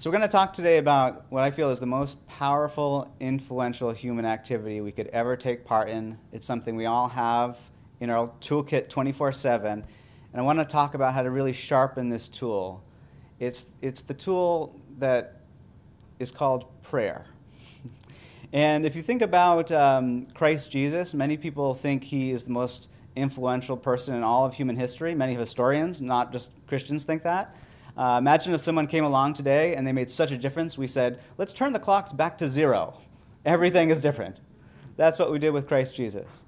So we're going to talk today about what I feel is the most powerful, influential human activity we could ever take part in. It's something we all have in our toolkit 24/7. And I want to talk about how to really sharpen this tool. It's the tool that is called prayer. And if you think about Christ Jesus, many people think he is the most influential person in all of human history. Many historians, not just Christians, think that. Imagine if someone came along today and they made such a difference. We said, let's turn the clocks back to 0. Everything is different. That's what we did with Christ Jesus.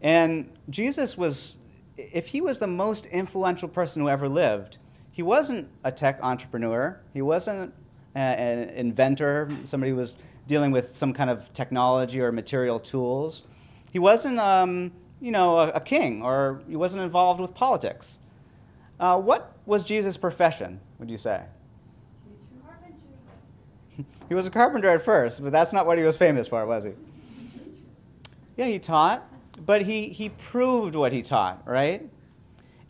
And Jesus was, if he was the most influential person who ever lived, he wasn't a tech entrepreneur. He wasn't an inventor, somebody who was dealing with some kind of technology or material tools. He wasn't, a king, or he wasn't involved with politics. What was Jesus' profession, would you say? He was a carpenter at first, but that's not what he was famous for, was he? Yeah, he taught, but he proved what he taught, right?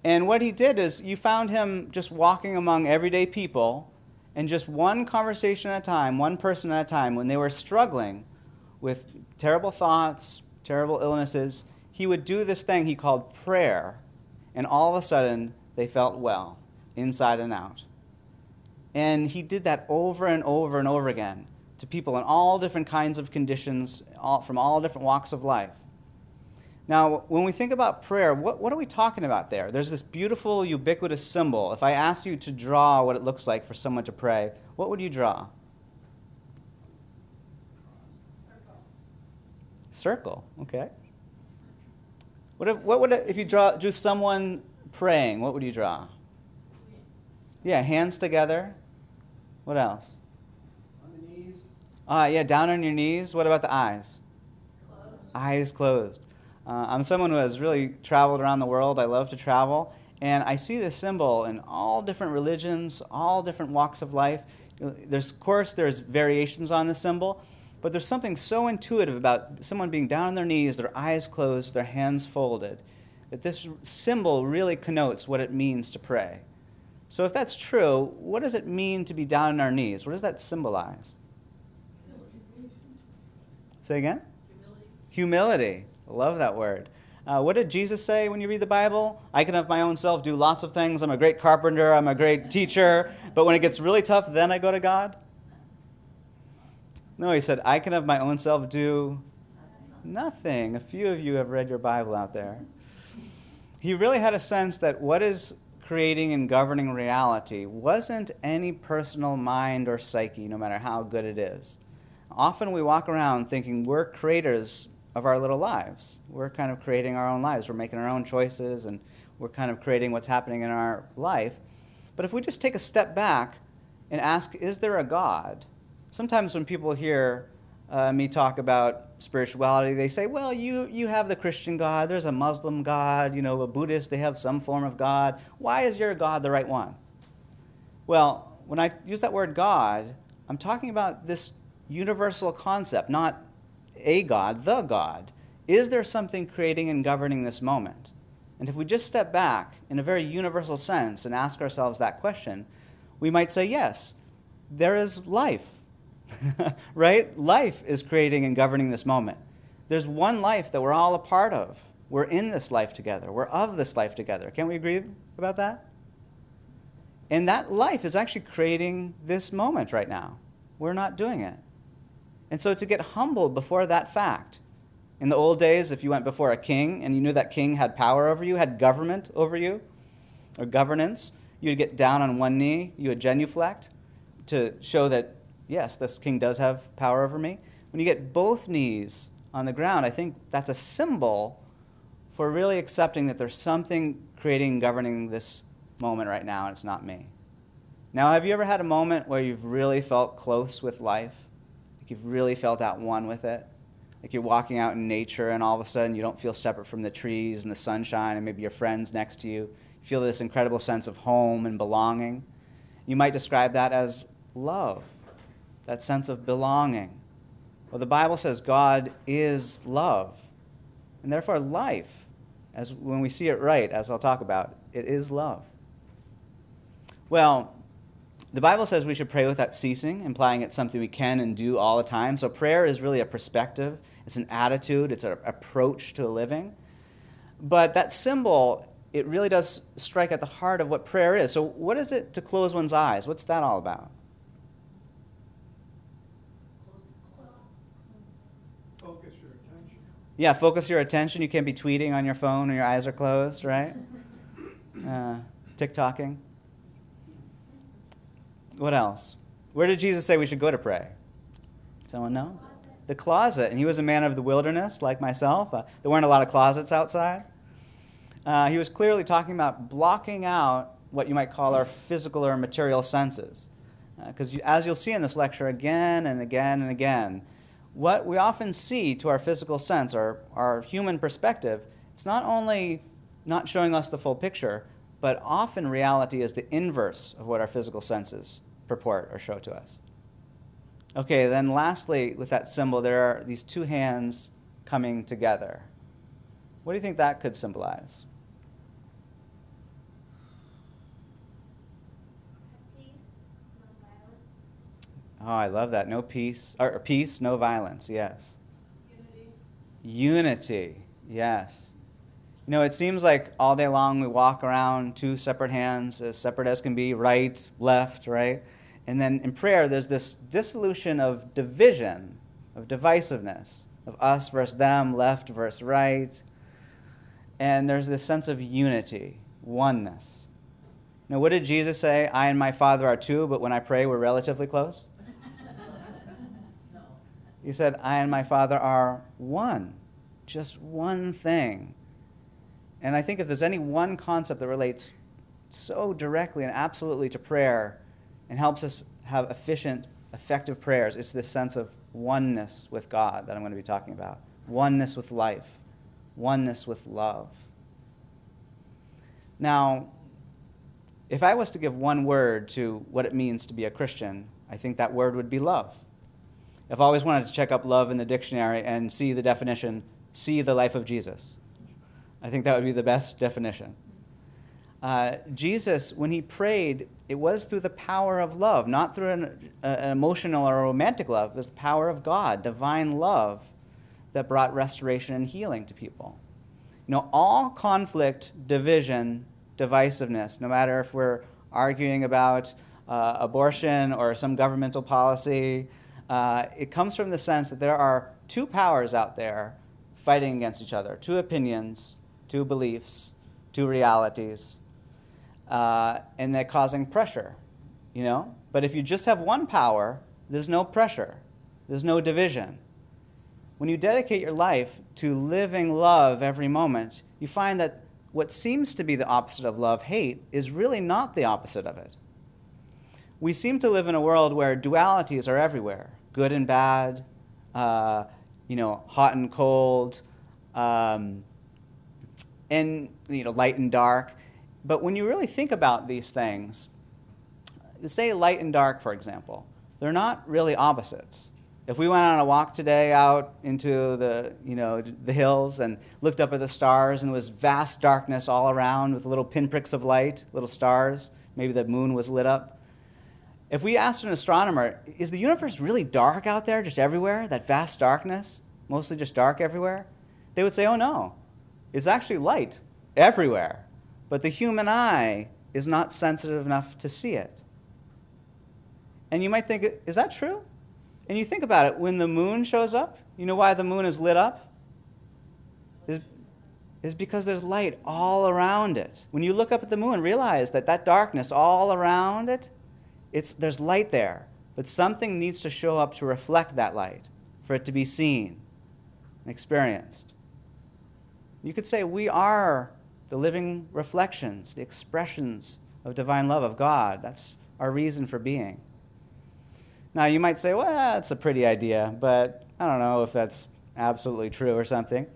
And what he did is you found him just walking among everyday people, and just one conversation at a time, one person at a time, when they were struggling with terrible thoughts, terrible illnesses, he would do this thing he called prayer, and all of a sudden they felt well, inside and out. And he did that over and over and over again to people in all different kinds of conditions, from all different walks of life. Now, when we think about prayer, what are we talking about there? There's this beautiful, ubiquitous symbol. If I asked you to draw what it looks like for someone to pray, what would you draw? Circle, okay. If you drew someone praying, what would you draw? Yeah, hands together. What else? On the knees. Yeah, down on your knees. What about the eyes? Closed. Eyes closed. I'm someone who has really traveled around the world. I love to travel. And I see this symbol in all different religions, all different walks of life. There's variations on the symbol, but there's something so intuitive about someone being down on their knees, their eyes closed, their hands folded, that this symbol really connotes what it means to pray. So if that's true, what does it mean to be down on our knees? What does that symbolize? Say again? Humility. I love that word. What did Jesus say when you read the Bible? I can of my own self do lots of things. I'm a great carpenter. I'm a great teacher. But when it gets really tough, then I go to God? No, he said, I can of my own self do nothing. A few of you have read your Bible out there. He really had a sense that what is creating and governing reality wasn't any personal mind or psyche, no matter how good it is. Often we walk around thinking we're creators of our little lives. We're kind of creating our own lives. We're making our own choices, and we're kind of creating what's happening in our life. But if we just take a step back and ask, is there a God? Sometimes when people hear me talk about spirituality, they say, well, you have the Christian God, there's a Muslim God, a Buddhist, they have some form of God. Why is your God the right one? Well, when I use that word God, I'm talking about this universal concept, not a God, the God. Is there something creating and governing this moment? And if we just step back in a very universal sense and ask ourselves that question, we might say, yes, there is life, right? Life is creating and governing this moment. There's one life that we're all a part of. We're in this life together. We're of this life together. Can't we agree about that? And that life is actually creating this moment right now. We're not doing it. And so to get humbled before that fact, in the old days, if you went before a king and you knew that king had power over you, had government over you, or governance, you would get down on one knee, you would genuflect to show that, yes, this king does have power over me. When you get both knees on the ground, I think that's a symbol for really accepting that there's something creating and governing this moment right now, and it's not me. Now, have you ever had a moment where you've really felt close with life? Like you've really felt at one with it? Like you're walking out in nature and all of a sudden you don't feel separate from the trees and the sunshine and maybe your friends next to you. You feel this incredible sense of home and belonging. You might describe that as love, that sense of belonging. Well, the Bible says God is love, and therefore life, as when we see it right, as I'll talk about, it is love. Well, The Bible says we should pray without ceasing, implying it's something we can and do all the time. So prayer is really a perspective. It's an attitude. It's an approach to living. But that symbol, it really does strike at the heart of what prayer is. So what is it to close one's eyes? What's that all about? Focus your attention. Yeah, focus your attention. You can't be tweeting on your phone when your eyes are closed, right? TikToking. What else? Where did Jesus say we should go to pray? Someone know? The closet. And he was a man of the wilderness, like myself. There weren't a lot of closets outside. He was clearly talking about blocking out what you might call our physical or material senses. Because as you'll see in this lecture again and again and again, what we often see to our physical sense, our human perspective, it's not only not showing us the full picture, but often reality is the inverse of what our physical senses purport or show to us. Okay, then lastly, with that symbol, there are these two hands coming together. What do you think that could symbolize? Peace, no violence. Oh, I love that. No peace, or peace, no violence, yes. Unity. Unity, yes. You know, it seems like all day long we walk around two separate hands, as separate as can be, right, left, right? And then in prayer, there's this dissolution of division, of divisiveness, of us versus them, left versus right. And there's this sense of unity, oneness. Now, what did Jesus say? I and my Father are two, but when I pray, we're relatively close? No. He said, I and my Father are one, just one thing. And I think if there's any one concept that relates so directly and absolutely to prayer and helps us have efficient, effective prayers, it's this sense of oneness with God that I'm going to be talking about. Oneness with life. Oneness with love. Now, if I was to give one word to what it means to be a Christian, I think that word would be love. If I always wanted to check up love in the dictionary and see the definition, see the life of Jesus, I think that would be the best definition. Jesus, when he prayed, it was through the power of love, not through an emotional or romantic love. It was the power of God, divine love, that brought restoration and healing to people. You know, all conflict, division, divisiveness, no matter if we're arguing about abortion or some governmental policy, it comes from the sense that there are two powers out there fighting against each other, two opinions, two beliefs, two realities, and they're causing pressure, you know? But if you just have one power, there's no pressure, there's no division. When you dedicate your life to living love every moment, you find that what seems to be the opposite of love, hate, is really not the opposite of it. We seem to live in a world where dualities are everywhere, good and bad, hot and cold, and light and dark. But when you really think about these things, say light and dark, for example, they're not really opposites. If we went on a walk today out into the hills and looked up at the stars and there was vast darkness all around with little pinpricks of light, little stars, maybe the moon was lit up. If we asked an astronomer, is the universe really dark out there, just everywhere, that vast darkness, mostly just dark everywhere? They would say, oh no, it's actually light everywhere. But the human eye is not sensitive enough to see it. And you might think, is that true? And you think about it, when the moon shows up, you know why the moon is lit up? Is because there's light all around it. When you look up at the moon, realize that darkness all around it, there's light there. But something needs to show up to reflect that light, for it to be seen and experienced. You could say we are the living reflections, the expressions of divine love of God. That's our reason for being. Now, you might say, well, that's a pretty idea, but I don't know if that's absolutely true or something.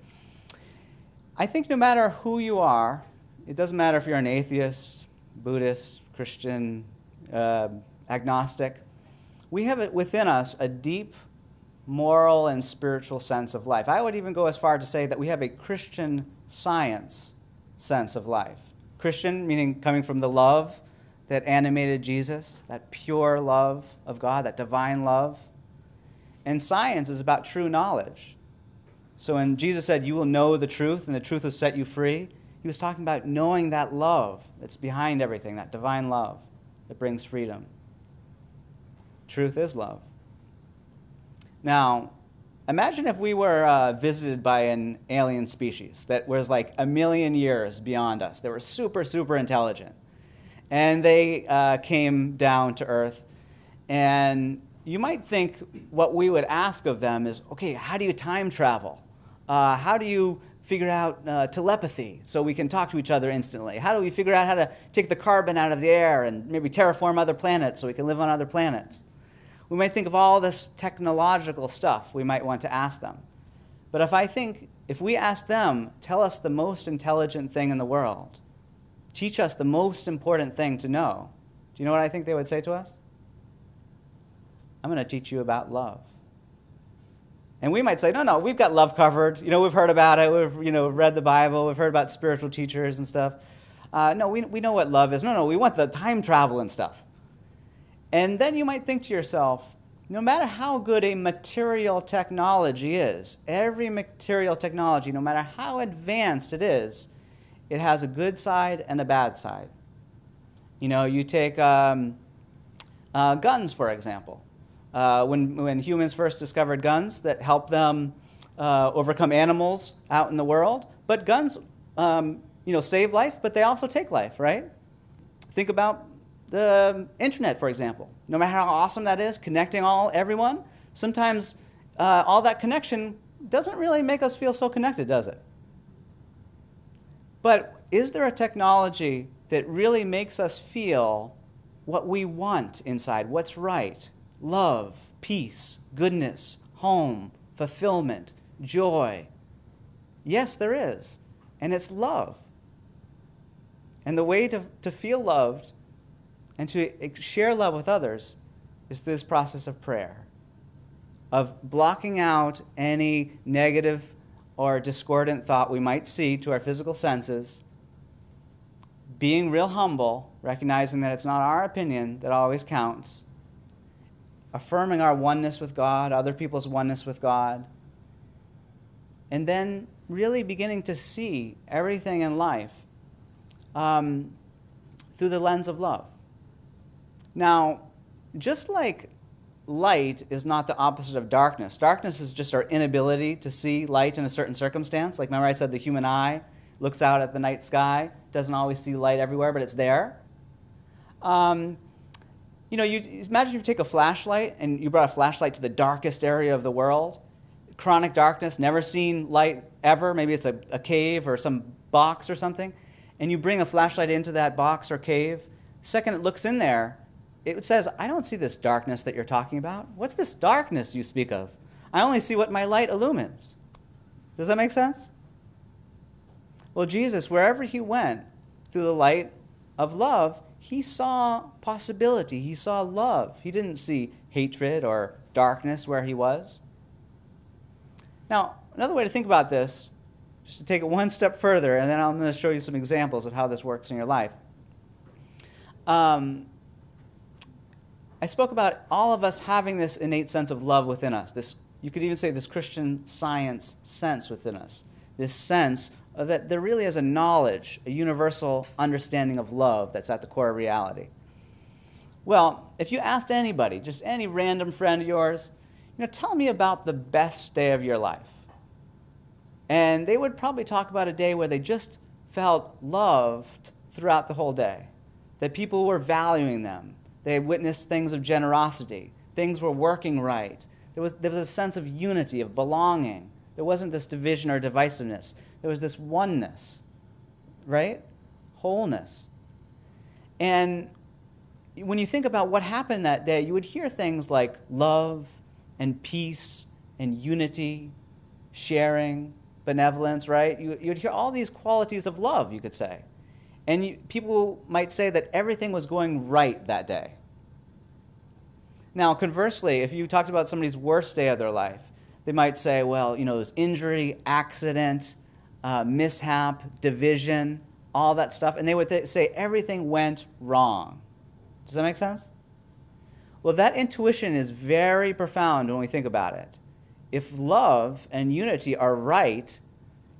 I think no matter who you are, it doesn't matter if you're an atheist, Buddhist, Christian, agnostic, we have within us a deep moral and spiritual sense of life. I would even go as far to say that we have a Christian Science sense of life. Christian meaning coming from the love, that animated Jesus, that pure love of God, that divine love. And science is about true knowledge. So when Jesus said, you will know the truth, and the truth will set you free, he was talking about knowing that love that's behind everything, that divine love that brings freedom. Truth is love. Now, imagine if we were visited by an alien species that was like 1 million years beyond us. They were super, super intelligent. And they came down to Earth. And you might think what we would ask of them is, okay, how do you time travel? How do you figure out telepathy so we can talk to each other instantly? How do we figure out how to take the carbon out of the air and maybe terraform other planets so we can live on other planets? We might think of all this technological stuff we might want to ask them. But if we ask them, tell us the most intelligent thing in the world, teach us the most important thing to know, do you know what I think they would say to us? I'm going to teach you about love. And we might say, no, we've got love covered. We've heard about it. We've, read the Bible. We've heard about spiritual teachers and stuff. No, we know what love is. No, we want the time travel and stuff. And then you might think to yourself, no matter how good a material technology is, every material technology, no matter how advanced it is, it has a good side and a bad side. You take guns, for example. When humans first discovered guns that helped them overcome animals out in the world. But guns, save life, but they also take life, right? Think about the internet, for example. No matter how awesome that is, connecting everyone, sometimes all that connection doesn't really make us feel so connected, does it? But is there a technology that really makes us feel what we want inside, what's right? Love, peace, goodness, home, fulfillment, joy. Yes, there is. And it's love. And the way to feel loved and to share love with others is through this process of prayer, of blocking out any negative or discordant thought we might see to our physical senses, being real humble, recognizing that it's not our opinion that always counts, affirming our oneness with God, other people's oneness with God, and then really beginning to see everything in life through the lens of love. Now, just like light is not the opposite of darkness, darkness is just our inability to see light in a certain circumstance. Like, remember I said the human eye looks out at the night sky, doesn't always see light everywhere, but it's there. You imagine if you take a flashlight and you brought a flashlight to the darkest area of the world, chronic darkness, never seen light ever, maybe it's a cave or some box or something, and you bring a flashlight into that box or cave, the second it looks in there, it says, I don't see this darkness that you're talking about. What's this darkness you speak of? I only see what my light illumines. Does that make sense? Well, Jesus, wherever he went through the light of love, he saw possibility. He saw love. He didn't see hatred or darkness where he was. Now, another way to think about this, just to take it one step further, and then I'm going to show you some examples of how this works in your life. I spoke about all of us having this innate sense of love within us. This, you could even say this Christian Science sense within us. This sense that there really is a knowledge, a universal understanding of love that's at the core of reality. Well, if you asked anybody, just any random friend of yours, tell me about the best day of your life. And they would probably talk about a day where they just felt loved throughout the whole day, that people were valuing them. They witnessed things of generosity. Things were working right. There was a sense of unity, of belonging. There wasn't this division or divisiveness. There was this oneness, right? Wholeness. And when you think about what happened that day, you would hear things like love and peace and unity, sharing, benevolence, right? You'd hear all these qualities of love, you could say. And people might say that everything was going right that day. Now, conversely, if you talked about somebody's worst day of their life, they might say, well, it was injury, accident, mishap, division, all that stuff. And they would say everything went wrong. Does that make sense? Well, that intuition is very profound when we think about it. If love and unity are right,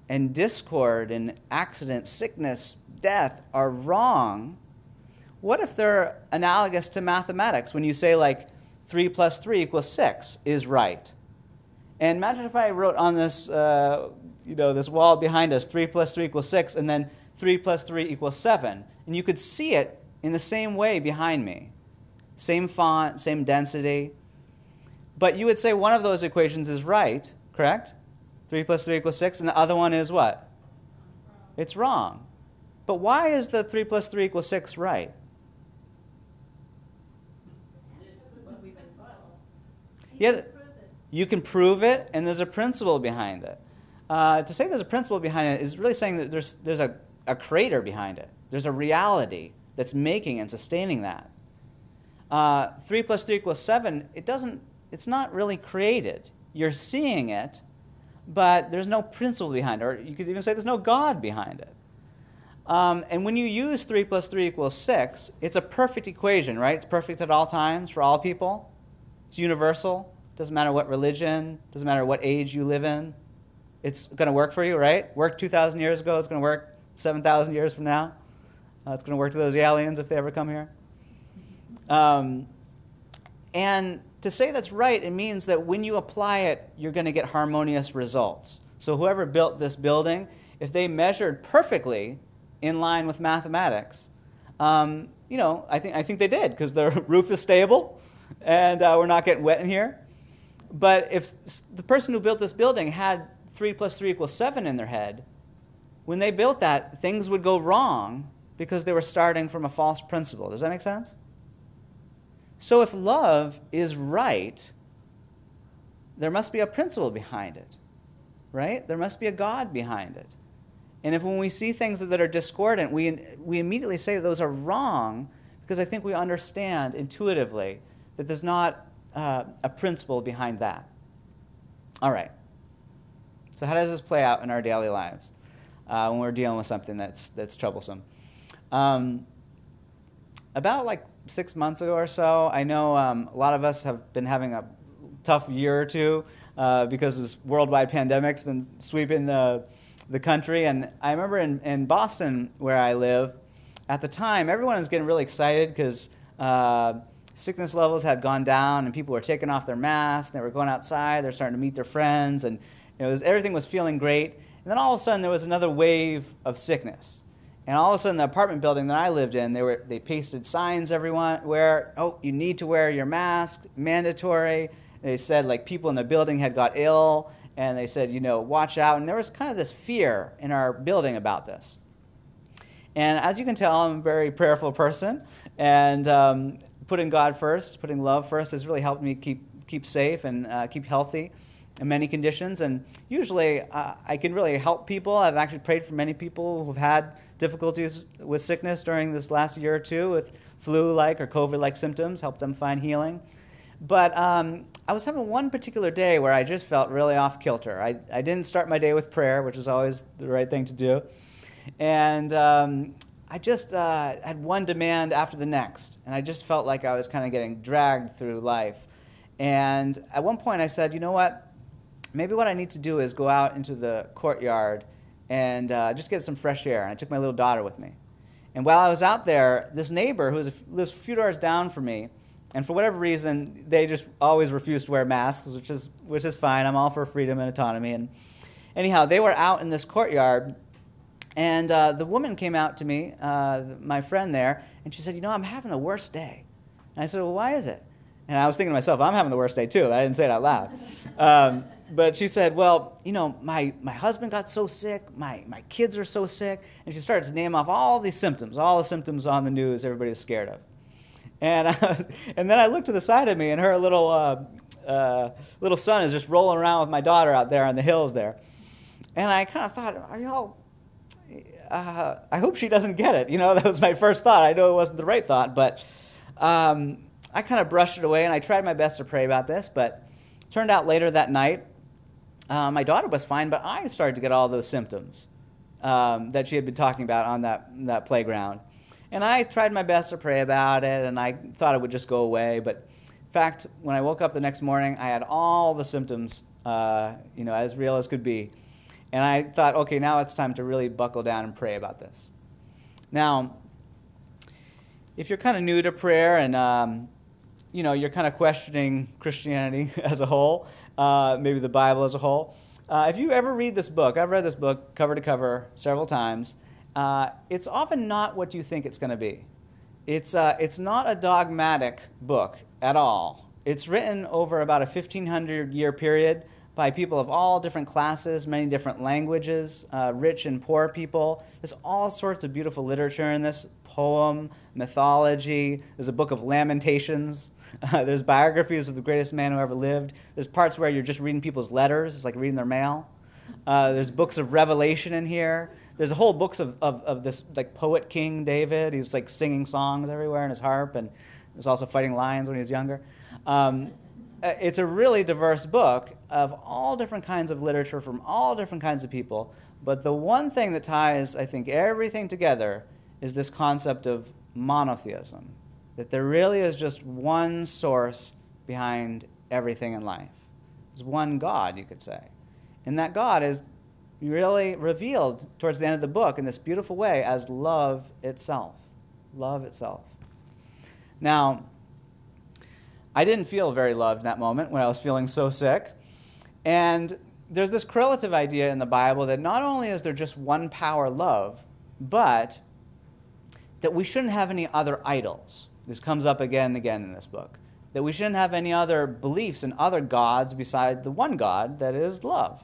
and discord and accident, sickness, death are wrong, what if they're analogous to mathematics? When you say like 3 plus 3 equals 6 is right. And imagine if I wrote on this, this wall behind us, 3 plus 3 equals 6, and then 3 plus 3 equals 7. And you could see it in the same way behind me. Same font, same density. But you would say one of those equations is right, correct? 3 plus 3 equals 6, and the other one is what? It's wrong. But why is the 3 plus 3 equals 6 right? Yeah, you can prove it, and there's a principle behind it. To say there's a principle behind it is really saying that there's a creator behind it. There's a reality that's making and sustaining that. 3 plus 3 equals 7, it's not really created. You're seeing it, but there's no principle behind it. Or you could even say there's no God behind it. And when you use 3 plus 3 equals 6, it's a perfect equation, right? It's perfect at all times for all people. It's universal. Doesn't matter what religion, doesn't matter what age you live in. It's going to work for you, right? Worked 2,000 years ago. It's going to work 7,000 years from now. It's going to work to those aliens if they ever come here. And to say that's right, it means that when you apply it, you're going to get harmonious results. So whoever built this building, if they measured perfectly in line with mathematics, I think they did, because the roof is stable, and we're not getting wet in here. But if the person who built this building had 3 plus 3 equals 7 in their head, when they built that, things would go wrong because they were starting from a false principle. Does that make sense? So if love is right, there must be a principle behind it, right? There must be a God behind it. And if when we see things that are discordant, we immediately say those are wrong, because I think we understand intuitively that there's not a principle behind that. All right. So how does this play out in our daily lives when we're dealing with something that's troublesome? About like 6 months ago or so, I know a lot of us have been having a tough year or two because this worldwide pandemic's been sweeping the country. And I remember in Boston, where I live, at the time, everyone was getting really excited because sickness levels had gone down and people were taking off their masks. They were going outside. They're starting to meet their friends. And everything was feeling great. And then all of a sudden, there was another wave of sickness. And all of a sudden, the apartment building that I lived in, they pasted signs everywhere. Oh, you need to wear your mask, mandatory. They said like people in the building had got ill, and they said, watch out. And there was kind of this fear in our building about this. And as you can tell, I'm a very prayerful person, and putting God first, putting love first, has really helped me keep safe and keep healthy in many conditions. And usually I can really help people. I've actually prayed for many people who've had difficulties with sickness during this last year or two with flu-like or COVID-like symptoms, help them find healing. But I was having one particular day where I just felt really off kilter. I didn't start my day with prayer, which is always the right thing to do. And I just had one demand after the next. And I just felt like I was kind of getting dragged through life. And at one point I said, you know what? Maybe what I need to do is go out into the courtyard and just get some fresh air. And I took my little daughter with me. And while I was out there, this neighbor who lives a few doors down from me, and for whatever reason, they just always refuse to wear masks, which is fine. I'm all for freedom and autonomy. And anyhow, they were out in this courtyard, and the woman came out to me, my friend there, and she said, I'm having the worst day. And I said, well, why is it? And I was thinking to myself, I'm having the worst day too. I didn't say it out loud. But she said, well, my husband got so sick, my kids are so sick. And she started to name off all the symptoms on the news everybody was scared of. And then I looked to the side of me, and her little son is just rolling around with my daughter out there on the hills there. And I kind of thought, are y'all, I hope she doesn't get it. That was my first thought. I know it wasn't the right thought, but I kind of brushed it away, and I tried my best to pray about this. But it turned out later that night, my daughter was fine, but I started to get all those symptoms that she had been talking about on that playground. And I tried my best to pray about it, and I thought it would just go away. But in fact, when I woke up the next morning, I had all the symptoms, as real as could be. And I thought, okay, now it's time to really buckle down and pray about this. Now, if you're kind of new to prayer and, you're kind of questioning Christianity as a whole, maybe the Bible as a whole, if you ever read this book, I've read this book cover to cover several times, it's often not what you think it's going to be. It's not a dogmatic book at all. It's written over about a 1,500-year period by people of all different classes, many different languages, rich and poor people. There's all sorts of beautiful literature in this, poem, mythology. There's a book of Lamentations. There's biographies of the greatest man who ever lived. There's parts where you're just reading people's letters. It's like reading their mail. There's books of Revelation in here. There's whole books of this like poet king David. He's like singing songs everywhere on his harp, and he was also fighting lions when he was younger. It's a really diverse book of all different kinds of literature from all different kinds of people. But the one thing that ties, I think, everything together is this concept of monotheism, that there really is just one source behind everything in life. There's one God, you could say. And that God is really revealed towards the end of the book in this beautiful way as love itself. Love itself. Now, I didn't feel very loved in that moment when I was feeling so sick. And there's this correlative idea in the Bible that not only is there just one power, love, but that we shouldn't have any other idols. This comes up again and again in this book. That we shouldn't have any other beliefs in other gods beside the one God that is love.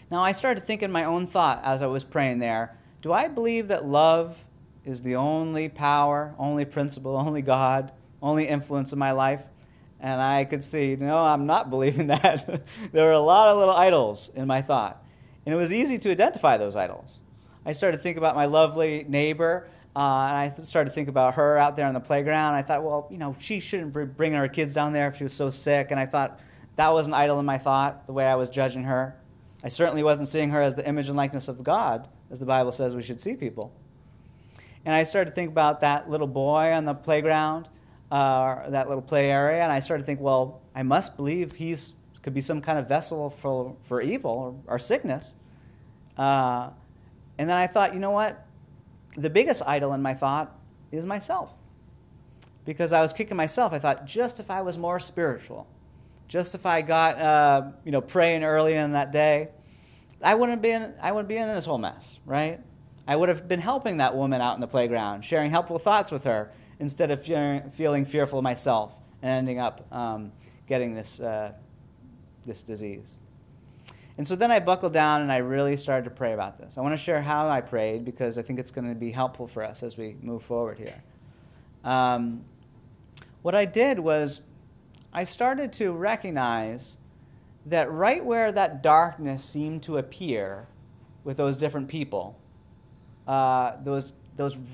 Now, I started thinking my own thought as I was praying there. Do I believe that love is the only power, only principle, only God, only influence in my life? And I could see, no, I'm not believing that. There were a lot of little idols in my thought. And it was easy to identify those idols. I started to think about my lovely neighbor, and I started to think about her out there on the playground. I thought, well, she shouldn't be bringing her kids down there if she was so sick. And I thought that was an idol in my thought, the way I was judging her. I certainly wasn't seeing her as the image and likeness of God, as the Bible says we should see people. And I started to think about that little boy on the playground, that little play area, and I started to think, well, I must believe could be some kind of vessel for evil or sickness. And then I thought, you know what? The biggest idol in my thought is myself. Because I was kicking myself. I thought, just if I was more spiritual, just if I got, praying early in that day, I wouldn't be in this whole mess, right? I would have been helping that woman out in the playground, sharing helpful thoughts with her, instead of feeling fearful myself and ending up getting this disease. And so then I buckled down and I really started to pray about this. I want to share how I prayed because I think it's going to be helpful for us as we move forward here. What I did was I started to recognize that right where that darkness seemed to appear with those different people, those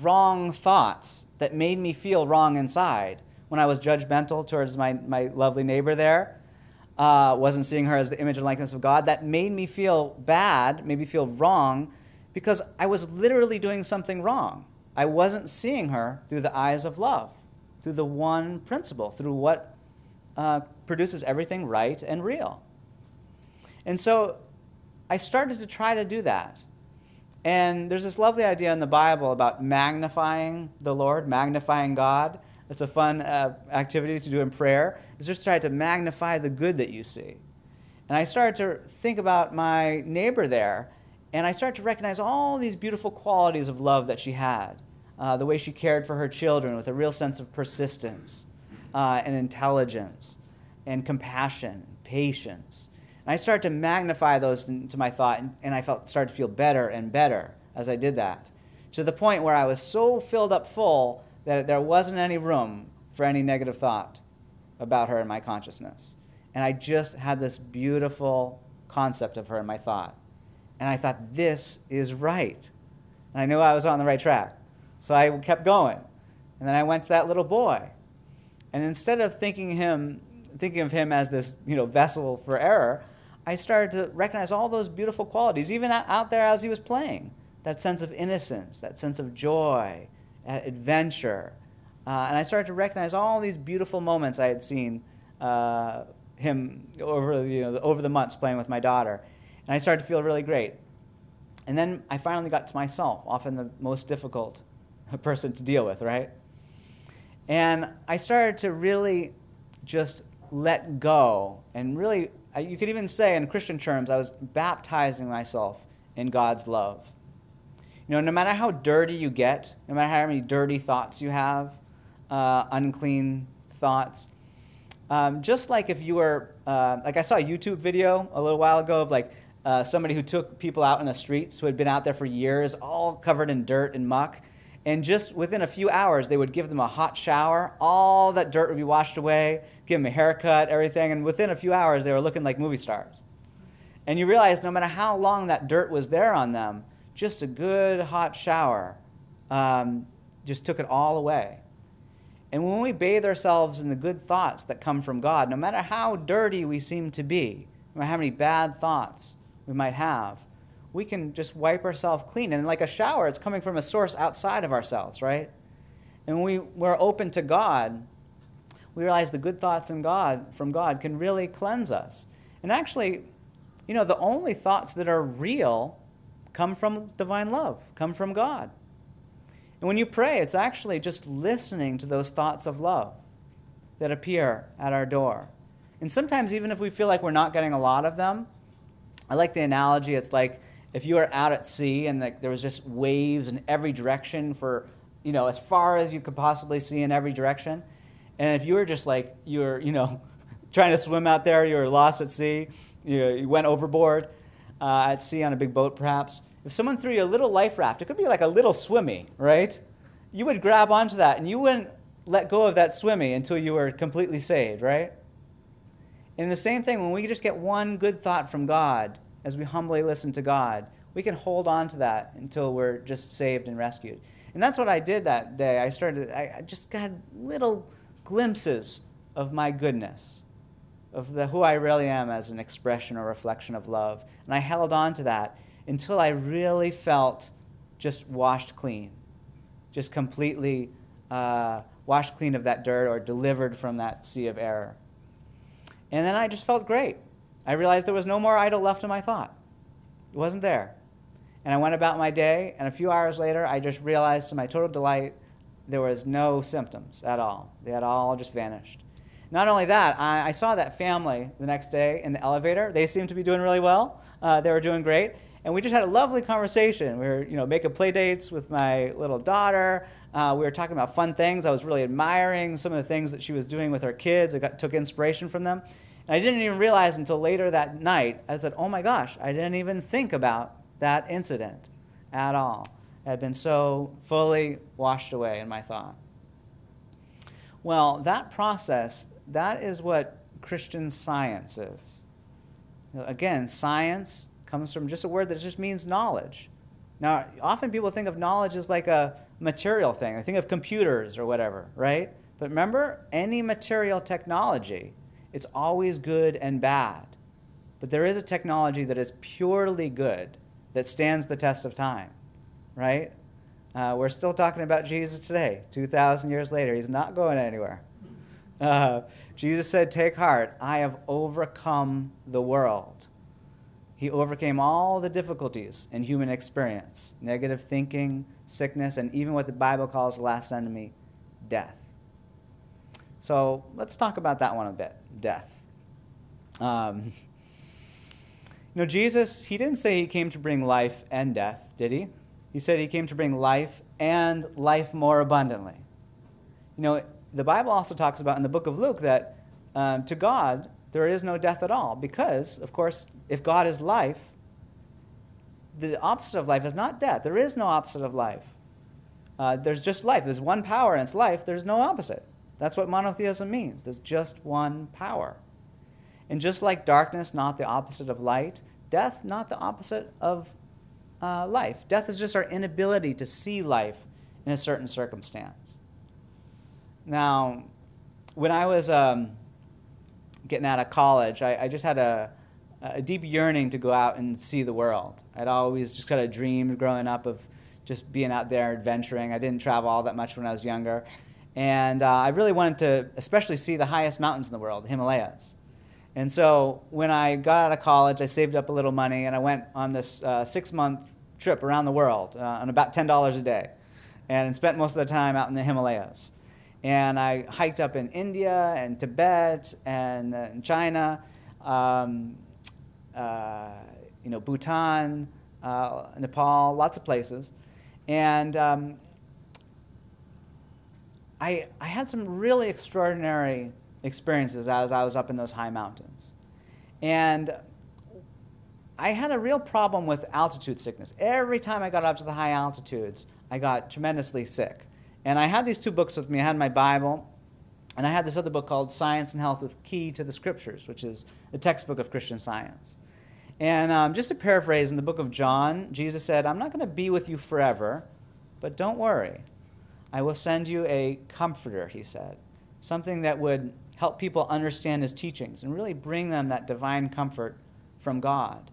wrong thoughts that made me feel wrong inside when I was judgmental towards my lovely neighbor there, wasn't seeing her as the image and likeness of God, that made me feel bad, made me feel wrong, because I was literally doing something wrong. I wasn't seeing her through the eyes of love, through the one principle, through what produces everything right and real. And so I started to try to do that. And there's this lovely idea in the Bible about magnifying the Lord, magnifying God. It's a fun activity to do in prayer. It's just try to magnify the good that you see. And I started to think about my neighbor there, and I started to recognize all these beautiful qualities of love that she had. The way she cared for her children with a real sense of persistence and intelligence and compassion, patience. And I started to magnify those into my thought, and I started to feel better and better as I did that, to the point where I was so filled up full that there wasn't any room for any negative thought about her in my consciousness. And I just had this beautiful concept of her in my thought. And I thought, this is right. And I knew I was on the right track. So I kept going. And then I went to that little boy. And instead of thinking of him as this, vessel for error, I started to recognize all those beautiful qualities, even out there as he was playing. That sense of innocence, that sense of joy at adventure. And I started to recognize all these beautiful moments I had seen him over the months playing with my daughter. And I started to feel really great. And then I finally got to myself, often the most difficult person to deal with, right? And I started to really just let go. And really, you could even say in Christian terms, I was baptizing myself in God's love. No matter how dirty you get, no matter how many dirty thoughts you have, unclean thoughts, just like if you were, like I saw a YouTube video a little while ago of like somebody who took people out in the streets who had been out there for years, all covered in dirt and muck, and just within a few hours they would give them a hot shower, all that dirt would be washed away, give them a haircut, everything, and within a few hours they were looking like movie stars. And you realize no matter how long that dirt was there on them, just a good hot shower just took it all away. And when we bathe ourselves in the good thoughts that come from God, no matter how dirty we seem to be, no matter how many bad thoughts we might have, we can just wipe ourselves clean. And like a shower, it's coming from a source outside of ourselves, right? And when we're open to God, we realize the good thoughts from God can really cleanse us. And actually, the only thoughts that are real come from divine love, come from God. And when you pray, it's actually just listening to those thoughts of love that appear at our door. And sometimes even if we feel like we're not getting a lot of them, I like the analogy, it's like if you were out at sea and there was just waves in every direction for, as far as you could possibly see in every direction. And if you were just like, you're, trying to swim out there, you were lost at sea, you went overboard at sea on a big boat perhaps. If someone threw you a little life raft, it could be like a little swimmy, right? You would grab onto that and you wouldn't let go of that swimmy until you were completely saved, right? And the same thing, when we just get one good thought from God, as we humbly listen to God, we can hold on to that until we're just saved and rescued. And that's what I did that day. I just got little glimpses of my goodness, of who I really am as an expression or reflection of love. And I held on to that until I really felt just washed clean, just completely washed clean of that dirt or delivered from that sea of error. And then I just felt great. I realized there was no more idol left in my thought. It wasn't there. And I went about my day, and a few hours later, I just realized to my total delight, there was no symptoms at all. They had all just vanished. Not only that, I saw that family the next day in the elevator. They seemed to be doing really well. They were doing great. And we just had a lovely conversation. We were, making play dates with my little daughter. We were talking about fun things. I was really admiring some of the things that she was doing with her kids. I took inspiration from them. And I didn't even realize until later that night, I said, oh my gosh, I didn't even think about that incident at all. It had been so fully washed away in my thought. Well, that process, that is what Christian science is. Again, science comes from just a word that just means knowledge. Now, often people think of knowledge as like a material thing. They think of computers or whatever, right? But remember, any material technology, it's always good and bad. But there is a technology that is purely good, that stands the test of time, right? We're still talking about Jesus today, 2,000 years later. He's not going anywhere. Jesus said, take heart, I have overcome the world. He overcame all the difficulties in human experience, negative thinking, sickness, and even what the Bible calls the last enemy, death. So let's talk about that one a bit, death. Jesus, he didn't say he came to bring life and death, did he? He said he came to bring life and life more abundantly. The Bible also talks about in the book of Luke that to God, there is no death at all because, of course, if God is life, the opposite of life is not death. There is no opposite of life. There's just life. There's one power and it's life. There's no opposite. That's what monotheism means. There's just one power. And just like darkness, not the opposite of light, death, not the opposite of life. Death is just our inability to see life in a certain circumstance. Now, when I was getting out of college, I just had a deep yearning to go out and see the world. I'd always just kind of dreamed growing up of just being out there adventuring. I didn't travel all that much when I was younger. And I really wanted to especially see the highest mountains in the world, the Himalayas. And so when I got out of college, I saved up a little money, and I went on this 6-month trip around the world on about $10 a day, and spent most of the time out in the Himalayas. And I hiked up in India and Tibet and in China, Bhutan, Nepal, lots of places. And I had some really extraordinary experiences as I was up in those high mountains. And I had a real problem with altitude sickness. Every time I got up to the high altitudes, I got tremendously sick. And I had these 2 books with me. I had my Bible, and I had this other book called Science and Health with Key to the Scriptures, which is a textbook of Christian Science. And just to paraphrase, in the book of John, Jesus said, "I'm not going to be with you forever, but don't worry. I will send you a comforter," he said, something that would help people understand his teachings and really bring them that divine comfort from God.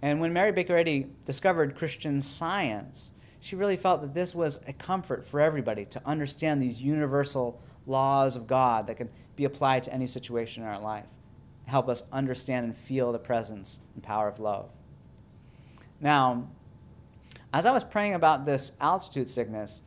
And when Mary Baker Eddy discovered Christian Science, she really felt that this was a comfort for everybody to understand these universal laws of God that can be applied to any situation in our life, help us understand and feel the presence and power of love. Now, as I was praying about this altitude sickness,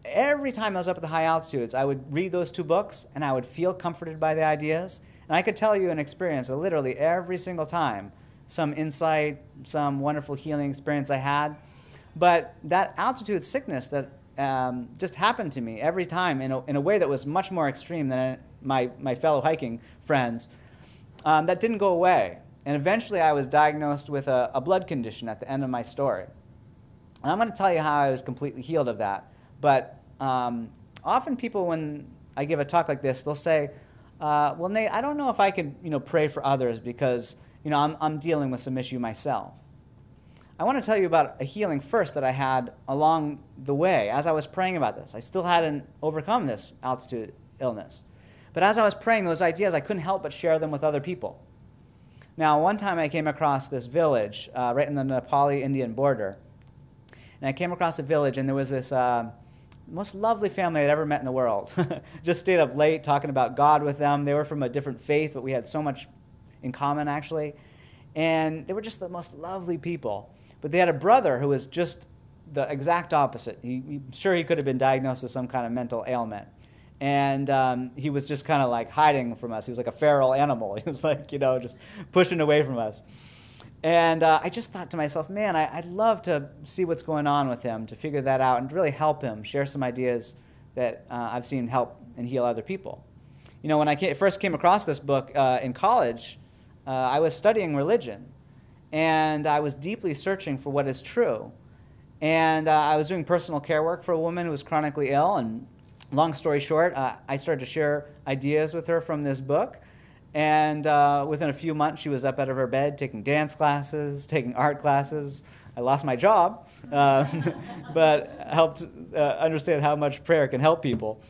every time I was up at the high altitudes, I would read those 2 books, and I would feel comforted by the ideas. And I could tell you an experience, literally every single time, some insight, some wonderful healing experience I had. But that altitude sickness that just happened to me every time in a way that was much more extreme than my fellow hiking friends, that didn't go away. And eventually I was diagnosed with a blood condition at the end of my story. And I'm going to tell you how I was completely healed of that. But often people, when I give a talk like this, they'll say, well, Nate, I don't know if I can pray for others because I'm dealing with some issue myself. I want to tell you about a healing first that I had along the way. As I was praying about this, I still hadn't overcome this altitude illness. But as I was praying those ideas, I couldn't help but share them with other people. Now, one time I came across this village right in the Nepali-Indian border. And I came across a village, and there was this most lovely family I'd ever met in the world. Just stayed up late talking about God with them. They were from a different faith, but we had so much in common, actually. And they were just the most lovely people. But they had a brother who was just the exact opposite. I'm sure he could have been diagnosed with some kind of mental ailment. And he was just kind of like hiding from us. He was like a feral animal. He was like, just pushing away from us. And I just thought to myself, man, I'd love to see what's going on with him, to figure that out and to really help him, share some ideas that I've seen help and heal other people. When I first came across this book in college, I was studying religion. And I was deeply searching for what is true. And I was doing personal care work for a woman who was chronically ill. And long story short, I started to share ideas with her from this book. And within a few months, she was up out of her bed, taking dance classes, taking art classes. I lost my job, but helped understand how much prayer can help people.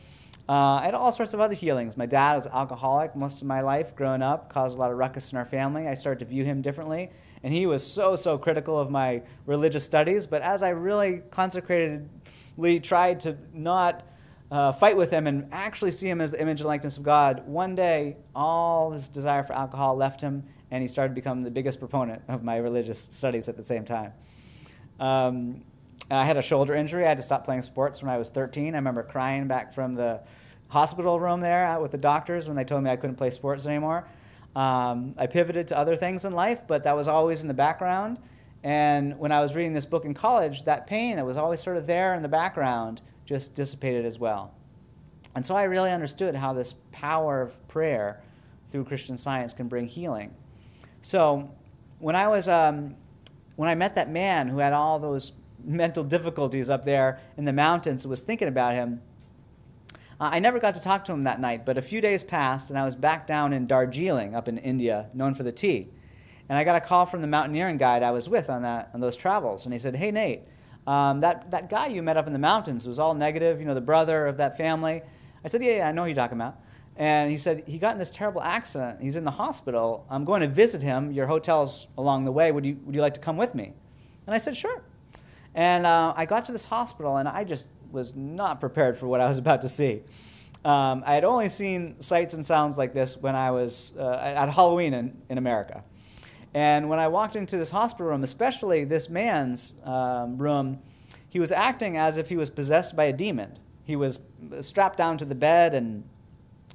I had all sorts of other healings. My dad was an alcoholic most of my life growing up, caused a lot of ruckus in our family. I started to view him differently. And he was so critical of my religious studies. But as I really consecratedly tried to not fight with him and actually see him as the image and likeness of God, one day all his desire for alcohol left him, and he started to become the biggest proponent of my religious studies at the same time. I had a shoulder injury. I had to stop playing sports when I was 13. I remember crying back from the hospital room there with the doctors when they told me I couldn't play sports anymore. I pivoted to other things in life, but that was always in the background. And when I was reading this book in college, that pain that was always sort of there in the background just dissipated as well. And so I really understood how this power of prayer through Christian Science can bring healing. So when I met that man who had all those mental difficulties up there in the mountains and was thinking about him, I never got to talk to him that night, but a few days passed, and I was back down in Darjeeling up in India, known for the tea. And I got a call from the mountaineering guide I was with on those travels, and he said, "Hey, Nate, that guy you met up in the mountains was all negative, the brother of that family." I said, yeah, I know who you're talking about. And he said, he got in this terrible accident. He's in the hospital. I'm going to visit him. Your hotel's along the way. Would you like to come with me? And I said, sure. And I got to this hospital, and I just was not prepared for what I was about to see. I had only seen sights and sounds like this when I was at Halloween in America. And when I walked into this hospital room, especially this man's room, he was acting as if he was possessed by a demon. He was strapped down to the bed and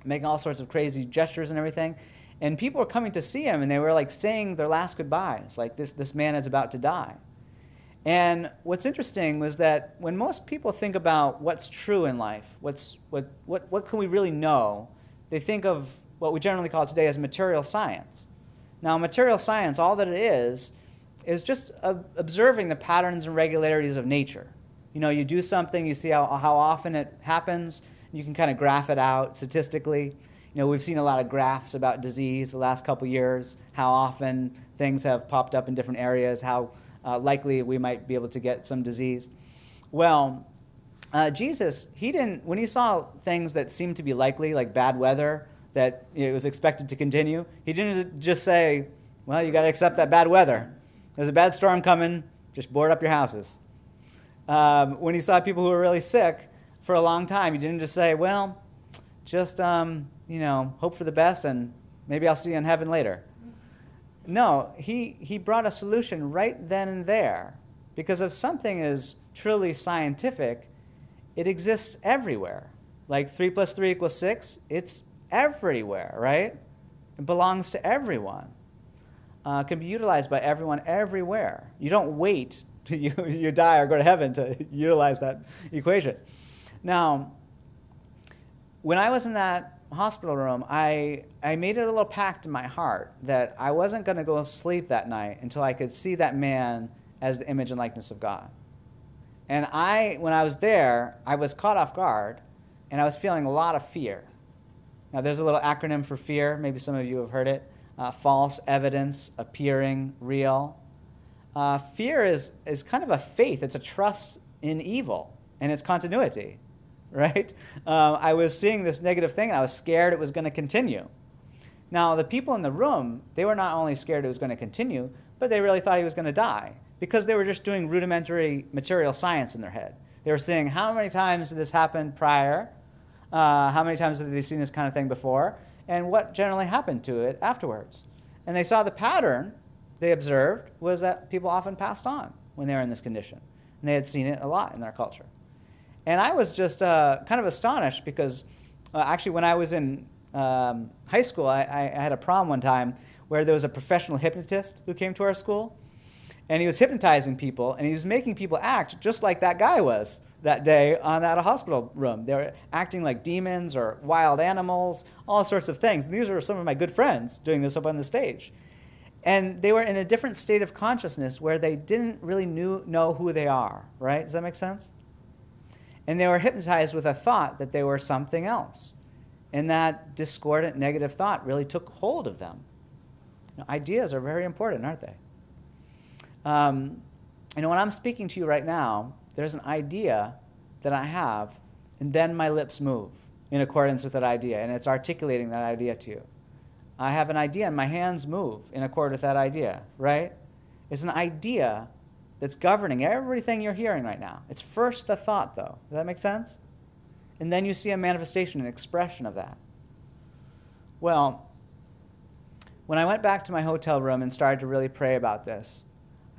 making all sorts of crazy gestures and everything. And people were coming to see him, and they were like saying their last goodbyes, like this man is about to die. And what's interesting was that when most people think about what's true in life, what can we really know, they think of what we generally call today as material science. Now, material science, all that it is just observing the patterns and regularities of nature. You know, you do something, you see how often it happens, you can kind of graph it out statistically. You know, we've seen a lot of graphs about disease the last couple years, how often things have popped up in different areas, how likely we might be able to get some disease. Well, Jesus, when he saw things that seemed to be likely, like bad weather, that it was expected to continue, he didn't just say, well, you got to accept that bad weather. There's a bad storm coming, just board up your houses. When he saw people who were really sick for a long time, he didn't just say, well, just, hope for the best and maybe I'll see you in heaven later. No, he brought a solution right then and there. Because if something is truly scientific, it exists everywhere. Like 3 + 3 = 6, it's everywhere, right? It belongs to everyone. Can be utilized by everyone everywhere. You don't wait till you die or go to heaven to utilize that equation. Now, when I was in that hospital room, I made it a little pact in my heart that I wasn't going to go to sleep that night until I could see that man as the image and likeness of God. And when I was there, I was caught off guard, and I was feeling a lot of fear. Now, there's a little acronym for fear. Maybe some of you have heard it. False evidence appearing real. Fear is kind of a faith. It's a trust in evil and its continuity, right? I was seeing this negative thing, and I was scared it was going to continue. Now, the people in the room, they were not only scared it was going to continue, but they really thought he was going to die because they were just doing rudimentary material science in their head. They were saying, how many times did this happen prior? How many times have they seen this kind of thing before? And what generally happened to it afterwards? And they saw the pattern they observed was that people often passed on when they were in this condition. And they had seen it a lot in their culture. And I was just kind of astonished because actually when I was in high school, I had a prom one time where there was a professional hypnotist who came to our school. And he was hypnotizing people, and he was making people act just like that guy was that day on that hospital room. They were acting like demons or wild animals, all sorts of things. And these were some of my good friends doing this up on the stage. And they were in a different state of consciousness where they didn't really know who they are, right? Does that make sense? And they were hypnotized with a thought that they were something else. And that discordant negative thought really took hold of them. Now, ideas are very important, aren't they? When I'm speaking to you right now, there's an idea that I have, and then my lips move in accordance with that idea, and it's articulating that idea to you. I have an idea, and my hands move in accord with that idea, right? It's an idea that's governing everything you're hearing right now. It's first the thought, though. Does that make sense? And then you see a manifestation, an expression of that. Well, when I went back to my hotel room and started to really pray about this,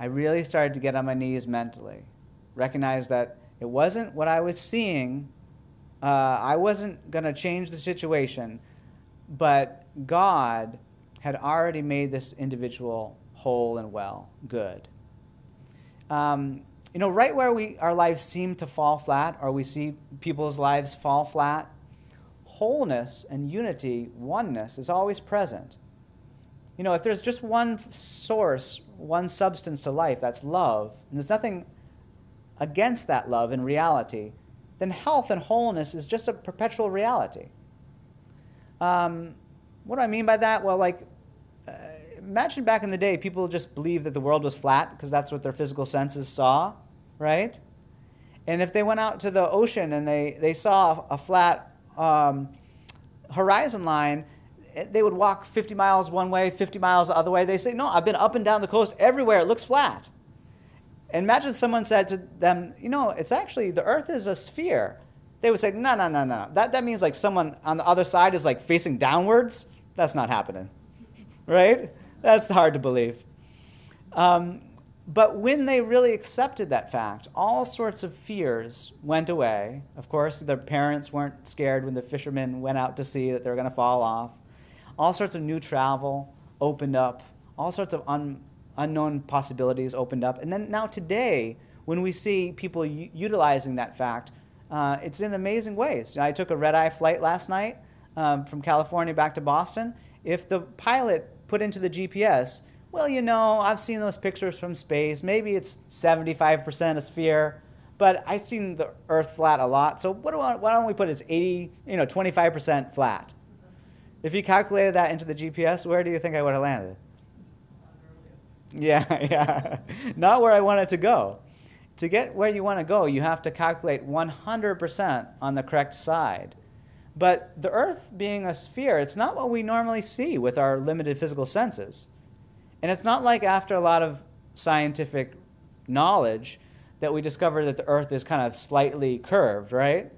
I really started to get on my knees mentally, recognize that it wasn't what I was seeing. I wasn't going to change the situation, but God had already made this individual whole and well, good. Right where our lives seem to fall flat, or we see people's lives fall flat, wholeness and unity, oneness, is always present. If there's just one source, one substance to life, that's love, and there's nothing against that love in reality, then health and wholeness is just a perpetual reality. What do I mean by that? Well, imagine back in the day, people just believed that the world was flat because that's what their physical senses saw, right? And if they went out to the ocean and they saw a flat horizon line, they would walk 50 miles one way, 50 miles the other way. They say, no, I've been up and down the coast everywhere. It looks flat. And imagine someone said to them, it's actually, the earth is a sphere. They would say, no, no, no, no. That means like someone on the other side is like facing downwards. That's not happening, right? That's hard to believe. But when they really accepted that fact, all sorts of fears went away. Of course, their parents weren't scared when the fishermen went out to sea that they were going to fall off. All sorts of new travel opened up. All sorts of unknown possibilities opened up. And then now today, when we see people utilizing that fact, it's in amazing ways. I took a red-eye flight last night from California back to Boston. If the pilot put into the GPS, well, I've seen those pictures from space. Maybe it's 75% a sphere, but I've seen the Earth flat a lot. So why don't we put it as 25% flat? If you calculated that into the GPS, where do you think I would have landed? Yeah. Not where I wanted to go. To get where you want to go, you have to calculate 100% on the correct side. But the Earth being a sphere, it's not what we normally see with our limited physical senses. And it's not like after a lot of scientific knowledge that we discover that the Earth is kind of slightly curved, right?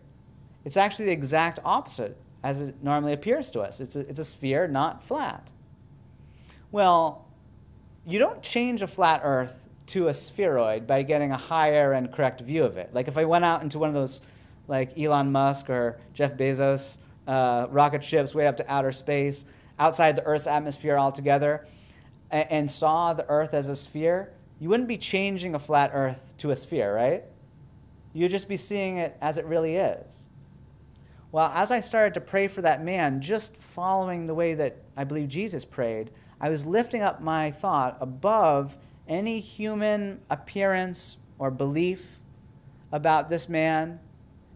It's actually the exact opposite as it normally appears to us. It's a sphere, not flat. Well, you don't change a flat Earth to a spheroid by getting a higher and correct view of it. Like if I went out into one of those like Elon Musk or Jeff Bezos rocket ships way up to outer space, outside the Earth's atmosphere altogether, and saw the Earth as a sphere, you wouldn't be changing a flat Earth to a sphere, right? You'd just be seeing it as it really is. Well, as I started to pray for that man, just following the way that I believe Jesus prayed, I was lifting up my thought above any human appearance or belief about this man,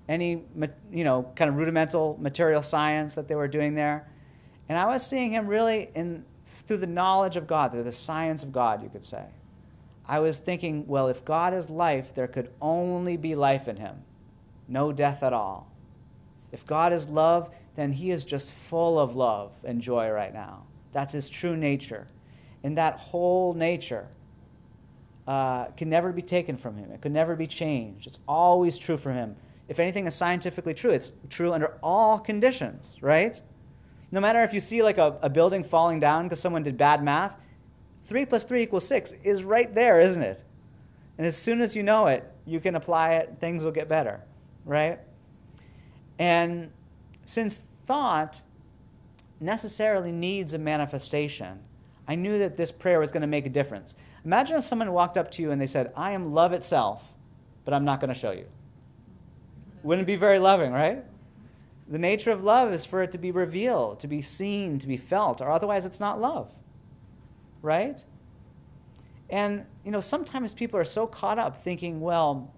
any kind of rudimental material science that they were doing there. And I was seeing him really through the knowledge of God, through the science of God, you could say. I was thinking, well, if God is life, there could only be life in him. No death at all. If God is love, then he is just full of love and joy right now. That's his true nature. And that whole nature can never be taken from him. It could never be changed. It's always true for him. If anything is scientifically true, it's true under all conditions, right? No matter if you see like a building falling down because someone did bad math, 3 + 3 = 6 is right there, isn't it? And as soon as you know it, you can apply it, things will get better, right? And since thought necessarily needs a manifestation, I knew that this prayer was going to make a difference. Imagine if someone walked up to you and they said, I am love itself, but I'm not going to show you. Wouldn't it be very loving, right? The nature of love is for it to be revealed, to be seen, to be felt, or otherwise it's not love, right? And, sometimes people are so caught up thinking, well,